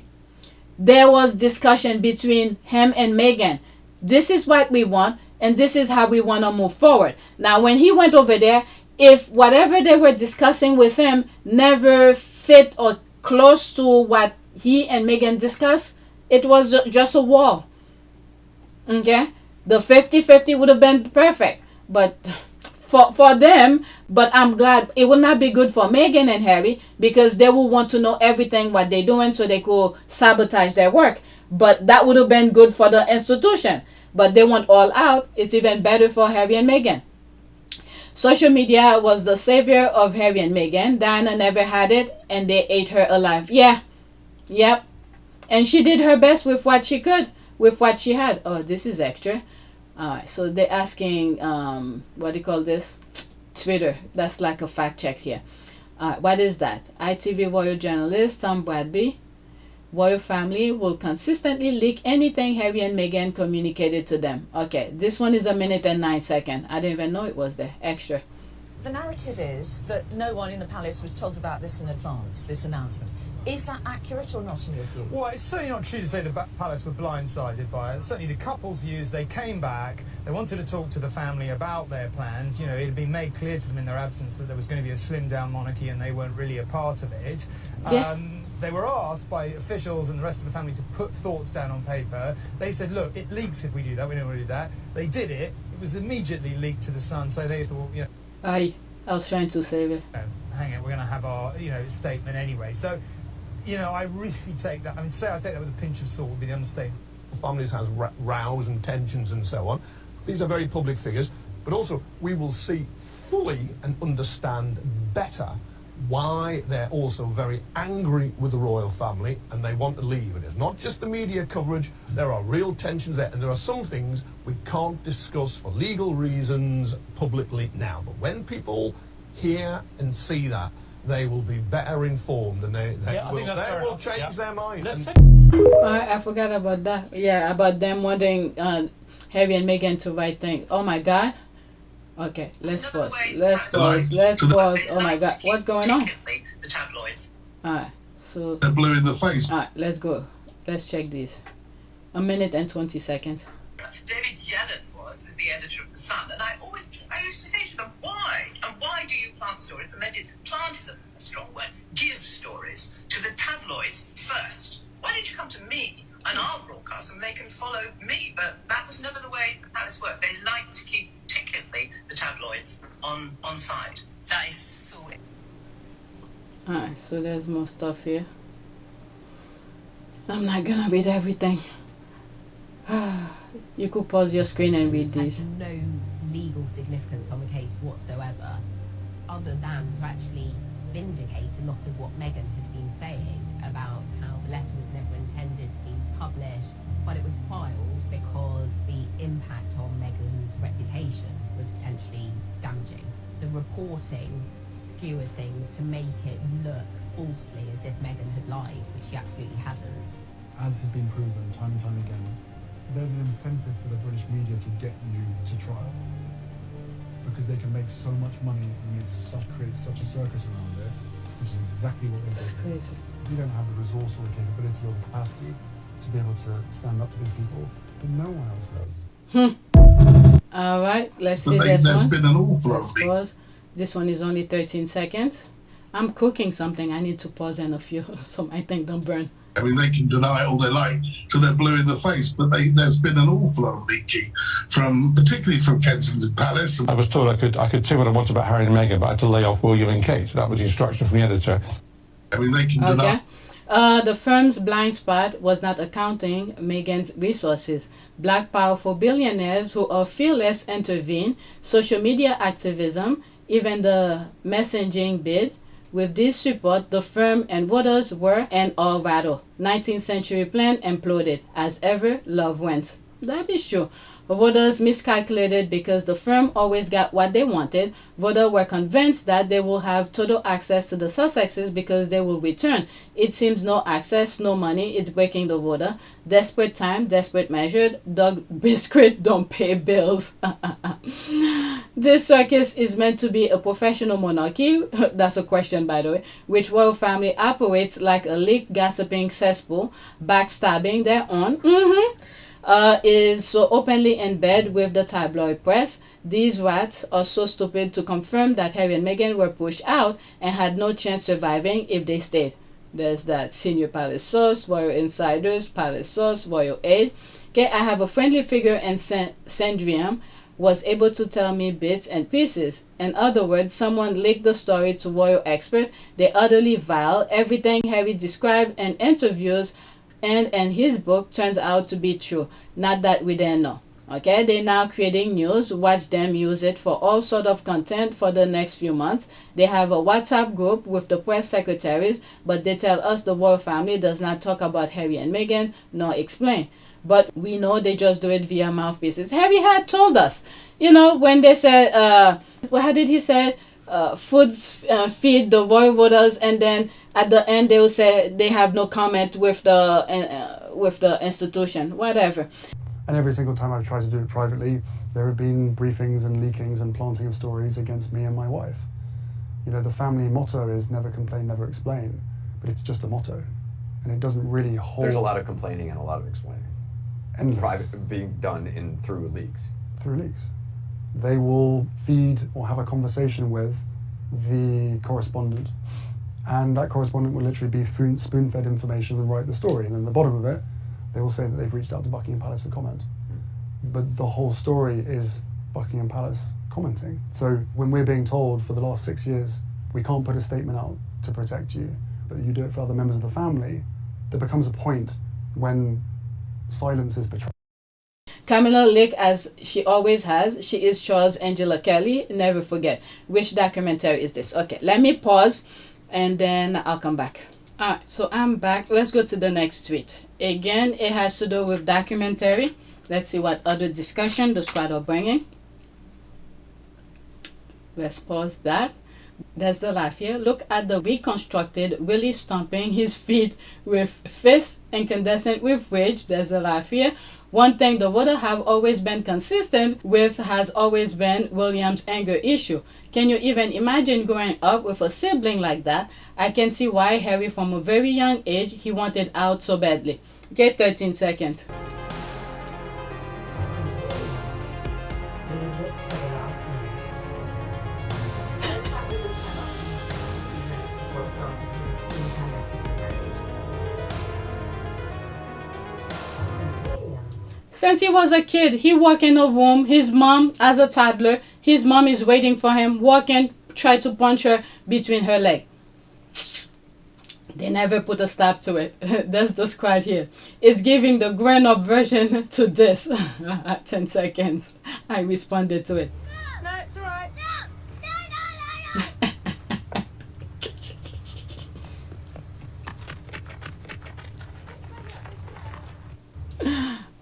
S2: there was discussion between him and Meghan. This is what we want, and this is how we want to move forward. Now, when he went over there, if whatever they were discussing with him never fit or close to what he and Meghan discussed, it was just a wall. Okay? The 50-50 would have been perfect. But for them, but I'm glad it will not be good for Meghan and Harry, because they will want to know everything what they're doing so they could sabotage their work. But that would have been good for the institution. But they want all out. It's even better for Harry and Meghan. Social media was the savior of Harry and Meghan. Diana never had it, and they ate her alive. Yeah. Yep. And she did her best with what she could, with what she had. Oh, this is extra. Alright, so they're asking, what do you call this? Twitter. That's like a fact check here. Alright, what is that? ITV royal journalist Tom Bradby. Royal family will consistently leak anything Harry and Meghan communicated to them. Okay, this one is 1 minute and 9 seconds. I didn't even know it was there. Extra.
S9: The narrative is that no one in the palace was told about this in advance, this announcement. Is that accurate or not in your view?
S10: Well, it's certainly not true to say the palace were blindsided by it. Certainly the couple's views, they came back, they wanted to talk to the family about their plans. You know, it had been made clear to them in their absence that there was going to be a slimmed-down monarchy and they weren't really a part of it.
S2: Yeah.
S10: They were asked by officials and the rest of the family to put thoughts down on paper. They said, look, it leaks if we do that, we don't want to do that. They did it. It was immediately leaked to the Sun, so they thought, you know...
S2: I was trying to save it.
S10: Hang it, we're going to have our, statement anyway. So, I really take that... I mean, to say I take that with a pinch of salt would be the understatement.
S11: Families has rows and tensions and so on. These are very public figures, but also we will see fully and understand better why they're also very angry with the royal family and they want to leave. It is not just the media coverage, there are real tensions there, and there are some things we can't discuss for legal reasons publicly now. But when people hear and see that, they will be better informed and they will change their mind.
S2: I forgot about that. Yeah, about them wanting Harry and Meghan to write things. Oh my God. Okay, let's pause. Let's pause. Oh my God, what's going on?
S12: The tabloids.
S2: Alright, so
S13: they're blue in the face.
S2: Alright, let's go. Let's check these. 1 minute and 20 seconds.
S12: David Yellen is the editor of The Sun, and I used to say to them, why? And why do you plant stories? And they did. Plant is a strong word. Give stories to the tabloids first. Why did you come to me and I'll broadcast and they can follow me? But that was never the way the palace worked. They like to keep, particularly the tabloids, on side. That is so...
S2: Alright, so there's more stuff here. I'm not gonna read everything. You could pause your screen and read these.
S14: No legal significance on the case whatsoever, other than to actually vindicate a lot of what Meghan had been saying about how the letter was never intended to be published, but it was filed because the impact on Meghan's reputation was potentially damaging. The reporting skewered things to make it look falsely as if Meghan had lied, which she absolutely hasn't.
S15: As has been proven time and time again,
S4: there's an incentive for the British media to get you to trial because they can make so much money and create such a circus around it, which is exactly what they do.
S2: Crazy.
S4: If you don't have the resource or the capability or the capacity to be able to stand up to these people, then no one else does.
S2: All right, let's
S13: But
S2: see that
S13: there's
S2: one.
S13: been an awful lot
S2: Let's
S13: of
S2: pause. This one is only 13 seconds. I'm cooking something. I need to pause in a few so my thing don't burn.
S13: I mean, they can deny it all they like till they're blue in the face, but there's been an awful lot of leaking, particularly from Kensington Palace.
S11: I was told I could say what I want about Harry and Meghan, but I had to lay off William and Kate. That was the instruction from the editor.
S13: I mean, they can deny.
S2: The firm's blind spot was not accounting Meghan's resources. Black powerful billionaires who are fearless intervene, social media activism, even the messaging bid. With this support, the firm and voters were and are rattled. 19th century plan imploded. As ever, love wins. That is true. Voters miscalculated because the firm always got what they wanted. Voters were convinced that they will have total access to the Sussexes because they will return. It seems no access, no money. It's breaking the voter. Desperate time, desperate measure. Dog biscuit don't pay bills. This circus is meant to be a professional monarchy. That's a question, by the way. Which royal family operates like a leaked gossiping cesspool, backstabbing their own. Is so openly in bed with the tabloid press. These rats are so stupid to confirm that Harry and Meghan were pushed out and had no chance surviving if they stayed. There's that senior palace source, royal insiders, palace source, royal aid. Okay, I have a friendly figure in Sandringham was able to tell me bits and pieces. In other words, someone leaked the story to royal expert. They utterly vile. Everything Harry described in interviews and his book turns out to be true. Not that we didn't know. Okay, they're now creating news. Watch them use it for all sort of content for the next few months. They have a WhatsApp group with the press secretaries, but they tell us the royal family does not talk about Harry and Meghan nor explain. But we know they just do it via mouthpieces. Harry had told us, you know, when they said, how did he say? Feed the royal voters, and then at the end they will say they have no comment with the institution, whatever.
S4: And every single time I've tried to do it privately, there have been briefings and leakings and planting of stories against me and my wife. You know, the family motto is never complain, never explain, but it's just a motto, and it doesn't really hold.
S15: There's a lot of complaining and a lot of explaining.
S4: Endless.
S15: Private being done through leaks.
S4: Through leaks. They will feed or have a conversation with the correspondent, and that correspondent will literally be spoon-fed information and write the story, and then at the bottom of it they will say that they've reached out to Buckingham Palace for comment. But the whole story is Buckingham Palace commenting. So when we're being told for the last 6 years we can't put a statement out to protect you, but you do it for other members of the family, there becomes a point when silence is betrayed.
S2: Camilla Lake, as she always has, she is Charles Angela Kelly. Never forget. Which documentary is this? Okay, let me pause and then I'll come back. Alright, so I'm back. Let's go to the next tweet. Again, it has to do with documentary. Let's see what other discussion the squad are bringing. Let's pause that. There's the laugh here. Look at the reconstructed Willy stomping his feet with fists, incandescent with rage. There's the laugh here. One thing the voter have always been consistent with has always been William's anger issue. Can you even imagine growing up with a sibling like that? I can see why Harry from a very young age he wanted out so badly. Okay, 13 seconds. Since he was a kid, he walk in a room, his mom, as a toddler, his mom is waiting for him, walking, try to punch her between her leg. They never put a stop to it. That's the squad here. It's giving the grown-up version to this. 10 seconds. I responded to it.
S16: No, it's alright.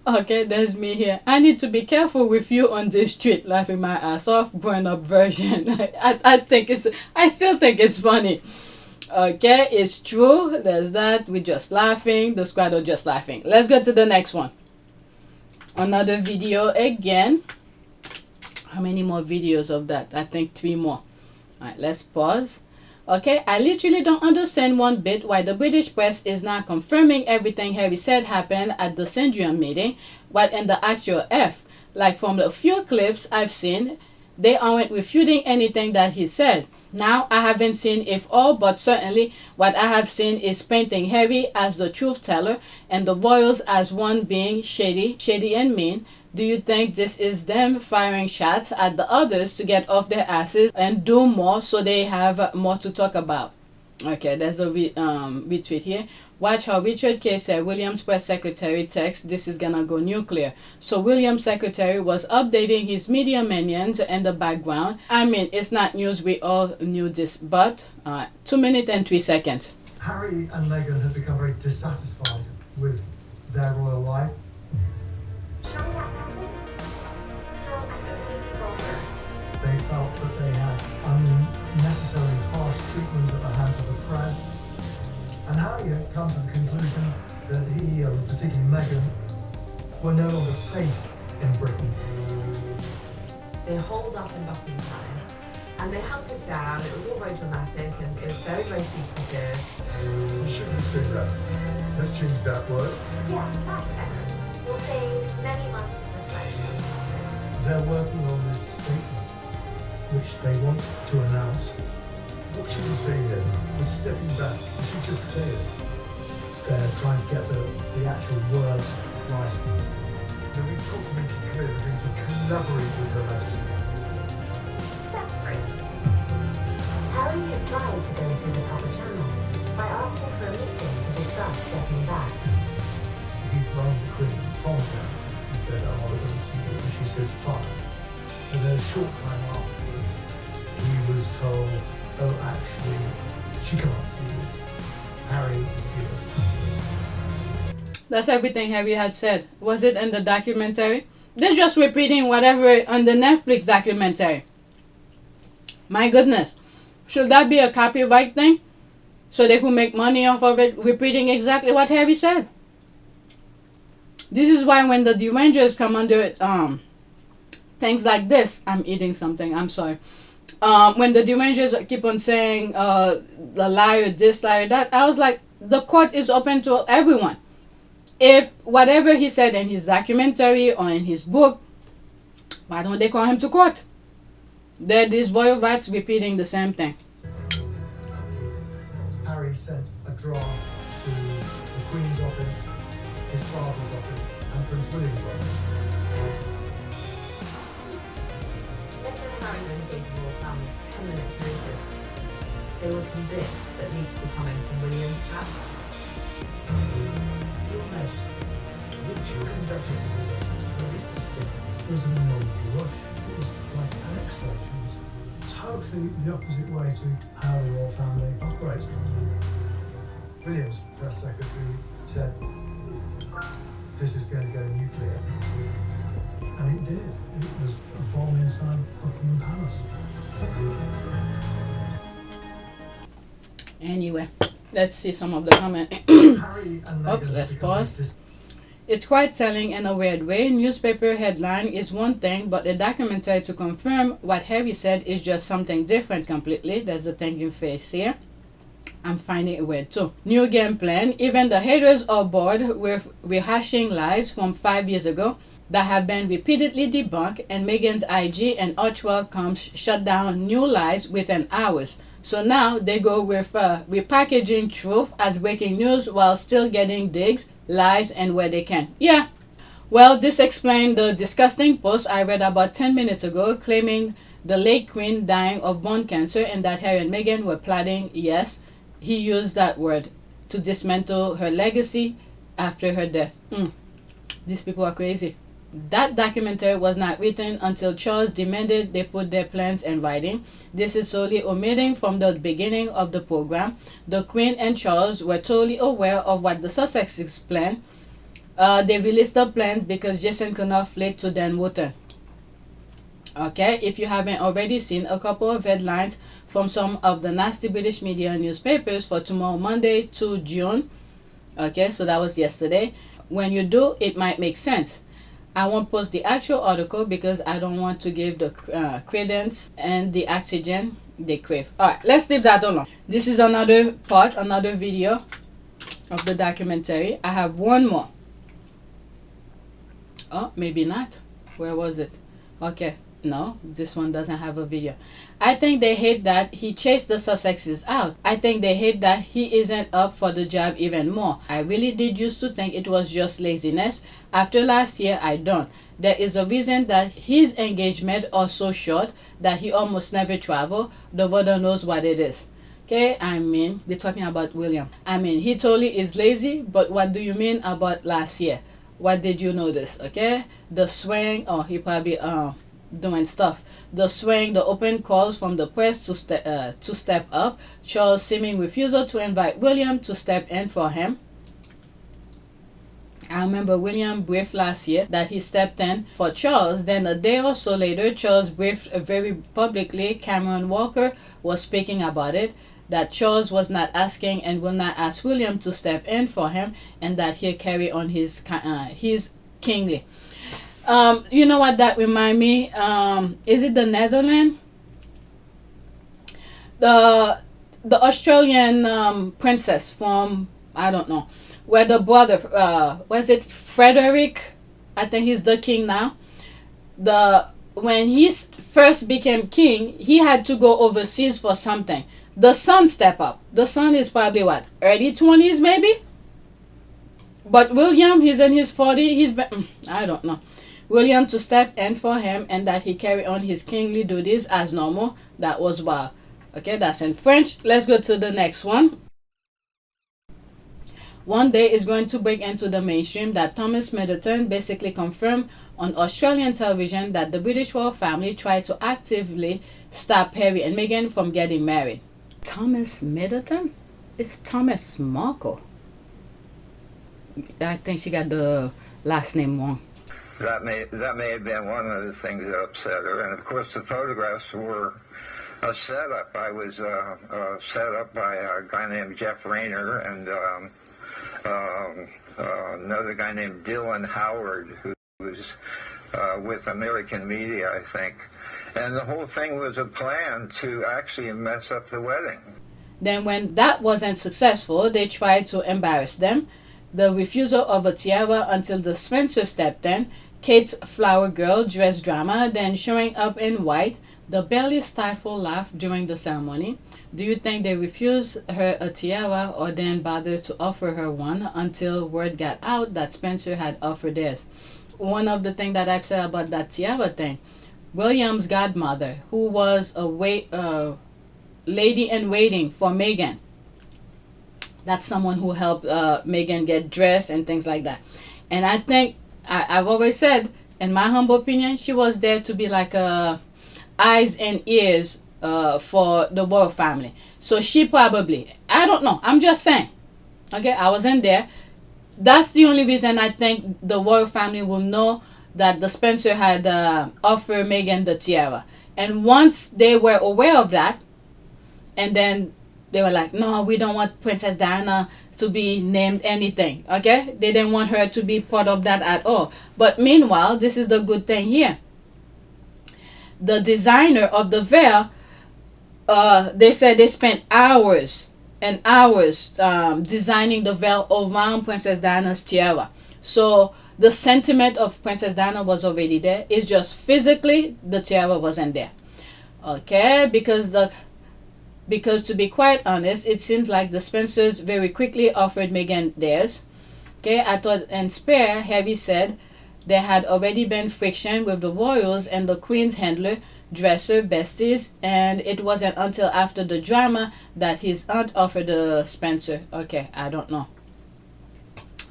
S2: Okay, there's me here. I need to be careful with you on this street, laughing my ass off, grown-up version. I still think it's funny. Okay, it's true. There's that. We're just laughing. The squad are just laughing. Let's go to the next one. Another video again. How many more videos of that? I think 3 more. Alright, let's pause. Okay, I literally don't understand one bit why the British press is not confirming everything Harry said happened at the Sandringham meeting, but in the actual F. Like from the few clips I've seen, they aren't refuting anything that he said. Now, I haven't seen if all, but certainly what I have seen is painting Harry as the truth teller and the royals as one being shady and mean. Do you think this is them firing shots at the others to get off their asses and do more so they have more to talk about? Okay, there's a retweet here. Watch how Richard K said William's press secretary text, this is gonna go nuclear. So William's secretary was updating his media minions in the background. I mean, it's not news, we all knew this, but 2 minutes and 3 seconds.
S3: Harry and Meghan have become very dissatisfied with their royal life. They felt that they had unnecessarily harsh treatment at the hands of the press. And Harry had come to the conclusion that he, and particularly Meghan, were no longer safe in Britain.
S1: They holed up in Buckingham Palace and they hunkered down. It was all very dramatic and it was very, very secretive.
S3: You shouldn't have said that. Let's change that word.
S16: Yeah, that's better. We'll say many months of reflection.
S3: They're working on this statement, which they want to announce. What should we say here? We're stepping back. We should just say it. They're trying to get the actual words right. Then we've got to make it clear they're going to collaborate with Her Majesty.
S16: That's great. Harry had tried to go through the proper channels by asking for a meeting to discuss stepping back.
S3: He rang the Queen from her and said, oh, I don't see you. And she said, fine. And then a short time afterwards, he was told, oh, actually, she can't see you. Harry is
S2: That's everything Harry had said. Was it in the documentary? They're just repeating whatever on the Netflix documentary. My goodness. Should that be a copyright thing? So they could make money off of it, repeating exactly what Harry said. This is why when the derangers come under things like this, I'm eating something, I'm sorry. When the derangers keep on saying the liar this, liar that, I was like, the court is open to everyone. If whatever he said in his documentary or in his book, why don't they call him to court? They're these royal rights repeating the same thing.
S3: Harry sent a draft to the Queen's office, his father's office, and Prince William's office.
S1: Let's say Harry and Meghan gave the royal family 10 minutes notice. They were convinced that leaks were coming from William's tap.
S3: Your Majesty, the Duke and Duchess of Sussex released a statement. It was an enormous rush. It was like an explosion. It was totally the opposite way to how the royal family operates. William's press secretary said, this is going to go nuclear. And it did. It was a bomb inside Buckingham Palace.
S2: Anyway, let's see some of the comments. Oops, let's pause. It's quite telling in a weird way. Newspaper headline is one thing, but the documentary to confirm what Harry said is just something different completely. There's a thinking face here. I'm finding it weird too. New game plan. Even the haters are bored with rehashing lies from 5 years ago that have been repeatedly debunked, and Meghan's IG and Archwell comes shut down new lies within hours. So now they go with repackaging truth as breaking news while still getting digs, lies, and where they can. Yeah. Well, this explained the disgusting post I read about 10 minutes ago claiming the late Queen dying of bone cancer and that Harry and Meghan were plotting, yes, he used that word, to dismantle her legacy after her death. These people are crazy. That documentary was not written until Charles demanded they put their plans in writing. This is solely omitting from the beginning of the program. The Queen and Charles were totally aware of what the Sussexes planned. They released the plans because Jason could not flake to Dan Wotton. Okay, if you haven't already seen a couple of headlines from some of the nasty British media and newspapers for tomorrow, Monday, 2 June. Okay, so that was yesterday. When you do, it might make sense. I won't post the actual article because I don't want to give the credence and the oxygen they crave. Alright, let's leave that alone. This is another part, another video of the documentary. I have one more. Oh, maybe not. Where was it? Okay, no, this one doesn't have a video. I think they hate that he chased the Sussexes out. I think they hate that he isn't up for the job even more. I really did used to think it was just laziness. After last year, I don't. There is a reason that his engagements are so short that he almost never travel. The voter knows what it is. Okay, I mean, they're talking about William. I mean, he totally is lazy, but what do you mean about last year? What did you notice? Okay, the swing, oh, he probably doing stuff. The swing, the open calls from the press to step up, Charles' seeming refusal to invite William to step in for him. I remember William briefed last year that he stepped in for Charles. Then a day or so later, Charles briefed very publicly. Cameron Walker was speaking about it, that Charles was not asking and will not ask William to step in for him, and that he'll carry on his kingly. You know what that remind me? Is it the Netherlands? The Australian princess from, I don't know, where the brother, was it Frederick? I think he's the king now. When he first became king, he had to go overseas for something. The son step up. The son is probably what, early 20s maybe? But William, he's in his 40s. I don't know. William to step in for him and that he carry on his kingly duties as normal. That was wow. Okay, that's in French. Let's go to the next one. One day is going to break into the mainstream that Thomas Middleton basically confirmed on Australian television that the British royal family tried to actively stop Harry and Meghan from getting married. Thomas Middleton? It's Thomas Markle. I think she got the last name wrong.
S17: That may have been one of the things that upset her. And of course the photographs were a setup. I was set up by a guy named Jeff Rayner and another guy named Dylan Howard, who was with American media, I think. And the whole thing was a plan to actually mess up the wedding.
S2: Then when that wasn't successful, they tried to embarrass them. The refusal of a tiara until the Spencer stepped in, Kate's flower girl dress drama, then showing up in white, the barely stifled laugh during the ceremony. Do you think they refused her a tiara or then bothered to offer her one until word got out that Spencer had offered theirs? One of the things that I said about that tiara thing, William's godmother, who was a lady in waiting for Meghan. That's someone who helped Meghan get dressed and things like that. And I think, I've always said, in my humble opinion, she was there to be like eyes and ears for the royal family. So she probably, I don't know, I'm just saying. Okay, I wasn't there. That's the only reason I think the royal family will know that the Spencer had offered Meghan the tiara. And once they were aware of that, and then they were like, no, we don't want Princess Diana to be named anything. Okay, they didn't want her to be part of that at all. But meanwhile, this is the good thing here. The designer of the veil, they said they spent hours and hours designing the veil around Princess Diana's tiara. So the sentiment of Princess Diana was already there. It's just physically the tiara wasn't there. Okay, because to be quite honest, it seems like the Spencers very quickly offered Meghan theirs. Okay, I thought in Spare, Harry said there had already been friction with the royals and the Queen's handler, dresser, besties, and it wasn't until after the drama that his aunt offered the Spencer. Okay, I don't know.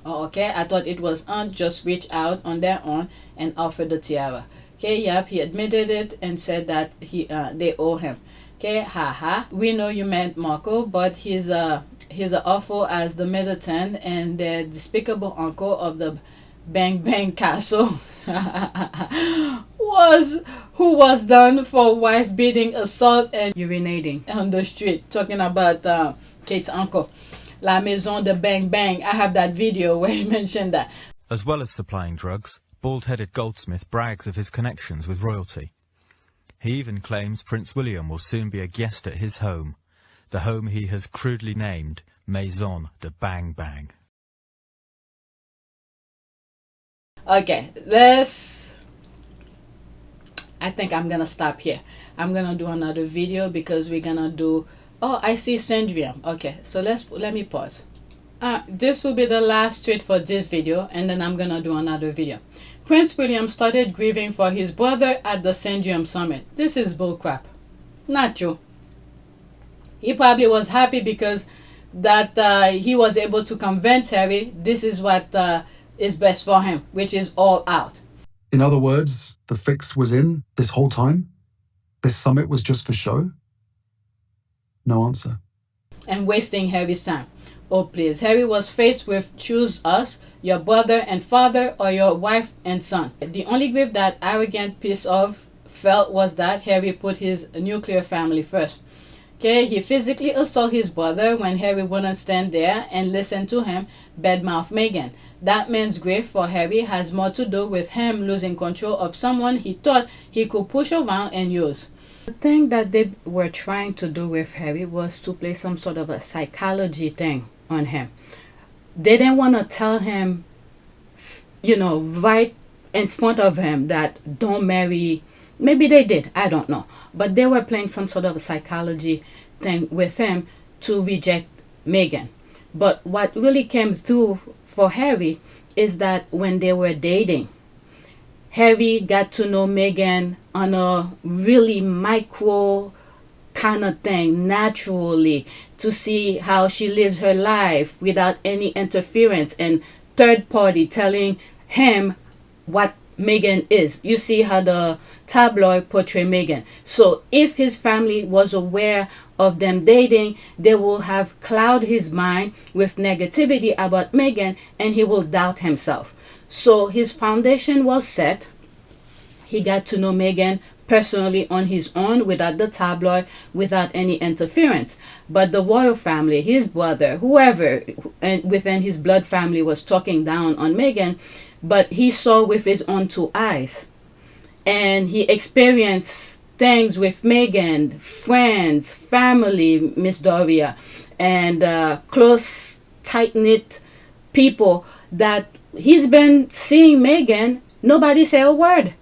S2: Oh, okay, I thought it was aunt just reached out on their own and offered the tiara. Okay, yep, he admitted it and said that they owe him. Okay, haha. We know you meant Marco, but he's awful as the Middleton and the despicable uncle of the Bang Bang Castle who was done for wife beating, assault, and urinating on the street. Talking about Kate's uncle. La Maison de Bang Bang. I have that video where he mentioned that.
S18: As well as supplying drugs, bald-headed goldsmith brags of his connections with royalty. He even claims Prince William will soon be a guest at his home, the home he has crudely named Maison de Bang Bang.
S2: Okay, I think I'm gonna stop here. I'm gonna do another video because we're gonna do, oh, I see Sandringham. Okay, so let me pause. This will be the last tweet for this video, and then I'm gonna do another video. Prince William started grieving for his brother at the Sandringham Summit. This is bullcrap. Not true. He probably was happy because that he was able to convince Harry this is what is best for him, which is all out.
S4: In other words, the fix was in this whole time? This summit was just for show? No answer.
S2: And wasting Harry's time. Oh please, Harry was faced with choose us, your brother and father, or your wife and son. The only grief that arrogant piece of felt was that Harry put his nuclear family first. Okay, he physically assaulted his brother when Harry wouldn't stand there and listen to him badmouth Meghan. That man's grief for Harry has more to do with him losing control of someone he thought he could push around and use. The thing that they were trying to do with Harry was to play some sort of a psychology thing on him. They didn't want to tell him, you know, right in front of him that don't marry. Maybe they did, I don't know. But they were playing some sort of a psychology thing with him to reject Meghan. But what really came through for Harry is that when they were dating, Harry got to know Meghan on a really micro kind of thing, naturally, to see how she lives her life without any interference and third party telling him what Meghan is. You see how the tabloid portray Meghan. So if his family was aware of them dating, they will have clouded his mind with negativity about Meghan, and he will doubt himself. So his foundation was set. He got to know Meghan personally on his own, without the tabloid, without any interference. But the royal family, his brother, whoever within his blood family was talking down on Meghan, but he saw with his own two eyes. And he experienced things with Meghan, friends, family, Miss Doria, and close, tight-knit people that he's been seeing Meghan, nobody say a word.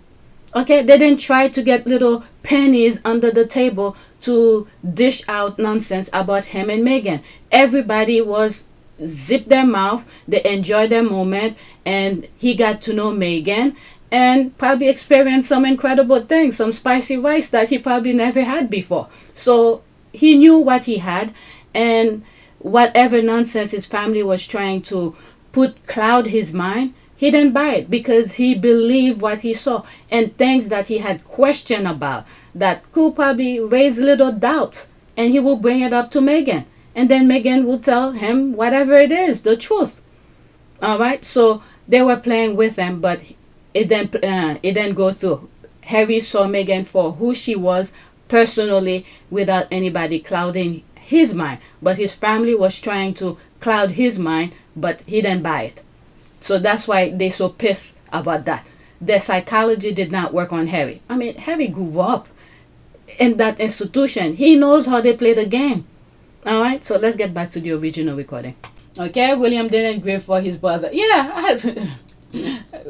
S2: Okay, they didn't try to get little pennies under the table to dish out nonsense about him and Meghan. Everybody was zip their mouth, they enjoyed their moment, and he got to know Meghan and probably experienced some incredible things, some spicy rice that he probably never had before. So he knew what he had, and whatever nonsense his family was trying to cloud his mind, he didn't buy it because he believed what he saw, and things that he had question about that could probably raise little doubts, and he will bring it up to Meghan, and then Meghan will tell him whatever it is, the truth. All right, so they were playing with him, but it didn't go through. Harry saw Meghan for who she was personally, without anybody clouding his mind, but his family was trying to cloud his mind, but he didn't buy it. So that's why they're so pissed about that. Their psychology did not work on Harry. I mean, Harry grew up in that institution. He knows how they play the game. All right, so let's get back to the original recording. Okay, William didn't grieve for his brother. Yeah,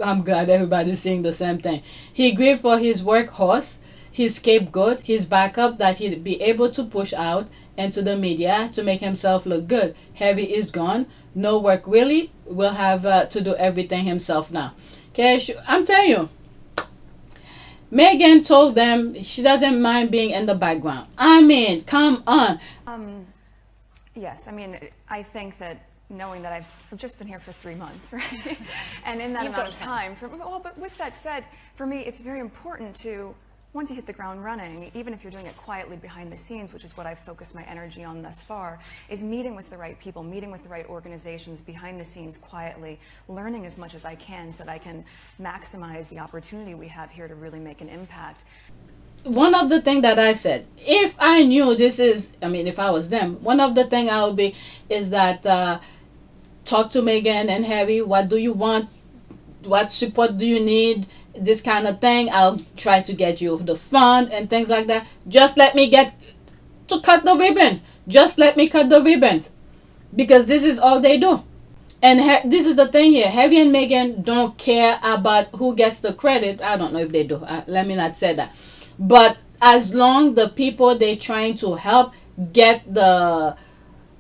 S2: I'm glad everybody's seeing the same thing. He grieved for his workhorse, his scapegoat, his backup that he'd be able to push out into the media to make himself look good. Harry is gone. No work really. Will have to do everything himself now. Okay, I'm telling you, Meghan told them she doesn't mind being in the background. I mean, come on.
S19: Yes, I mean, I think that knowing that I've just been here for 3 months, right? And in that amount of time, but with that said, for me, it's very important to, once you hit the ground running, even if you're doing it quietly behind the scenes, which is what I've focused my energy on thus far, is meeting with the right people, meeting with the right organizations behind the scenes quietly, learning as much as I can so that I can maximize the opportunity we have here to really make an impact.
S2: One of the things that I've said, if I knew this is, I mean, if I was them, one of the things I would be is that talk to Meghan and Harry, what do you want what support do you need, this kind of thing. I'll try to get you the fund and things like that. Just let me get to cut the ribbon. Just let me cut the ribbon, because this is all they do. And this is the thing here. Harry and Meghan don't care about who gets the credit. I don't know if they do. Let me not say that. But as long the people they trying to help get the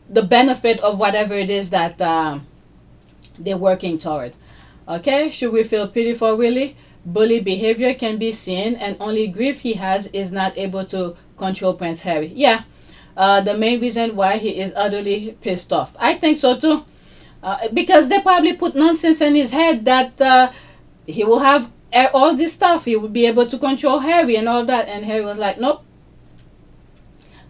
S2: benefit of whatever it is that they're working toward. Okay, should we feel pity for Willy? Bully behavior can be seen, and only grief he has is not able to control Prince Harry. Yeah, the main reason why he is utterly pissed off. I think so too. Because they probably put nonsense in his head that he will have all this stuff. He will be able to control Harry and all that. And Harry was like, nope.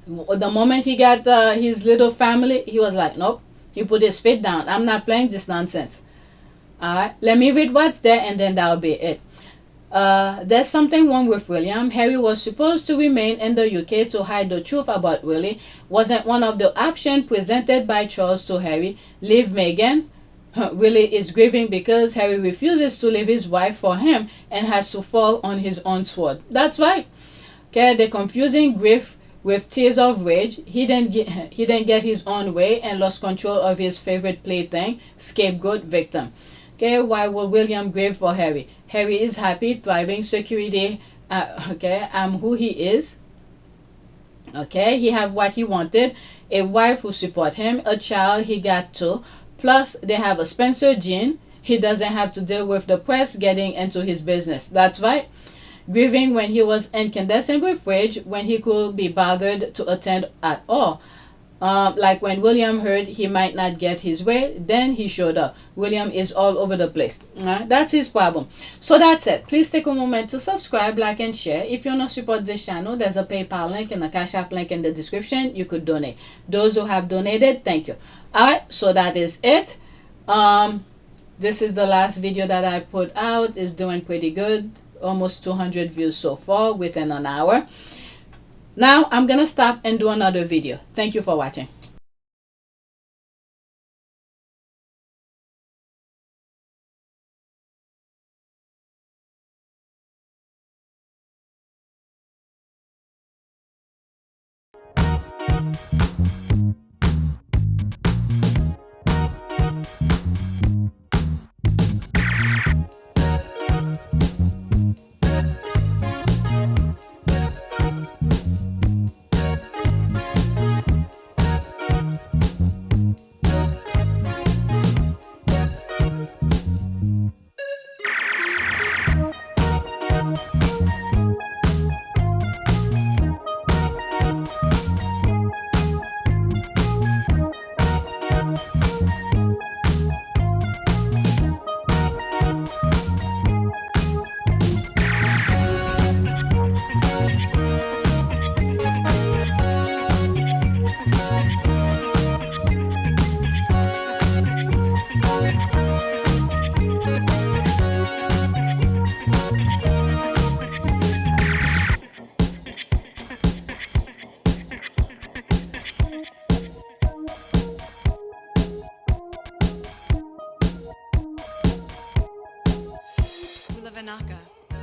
S2: The moment he got his little family, he was like, nope. He put his feet down. I'm not playing this nonsense. Alright, let me read what's there and then that'll be it. There's something wrong with William. Harry was supposed to remain in the UK to hide the truth about Willy. Wasn't one of the options presented by Charles to Harry. Leave Meghan. Willy is grieving because Harry refuses to leave his wife for him and has to fall on his own sword. That's right. Okay, the confusing grief with tears of rage. He didn't get his own way and lost control of his favorite plaything, scapegoat victim. Okay, why will William grieve for Harry? Harry is happy, thriving, security. Okay, who he is. Okay, he have what he wanted. A wife who support him. A child, he got two. Plus, they have a Spencer gene. He doesn't have to deal with the press getting into his business. That's right. Grieving when he was incandescent with rage, when he could be bothered to attend at all. Like when William heard he might not get his way, then he showed up. William is all over the place. That's his problem. So that's it. Please take a moment to subscribe, like, and share. If you want to support this channel, there's a PayPal link and a Cash App link in the description. You could donate. Those who have donated, thank you. Alright, so that is it. This is the last video that I put out. It's doing pretty good. Almost 200 views so far within an hour. Now I'm gonna stop and do another video. Thank you for watching.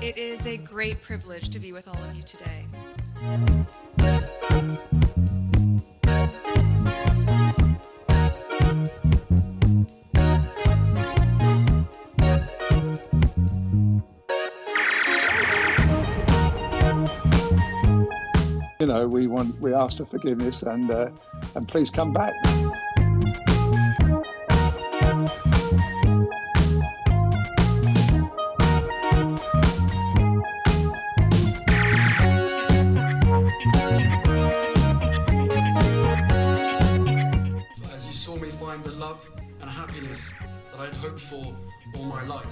S20: It is a great privilege to be with all of you today.
S21: You know, we ask for forgiveness and please come back.
S4: Find the love and happiness that I'd hoped for all my life.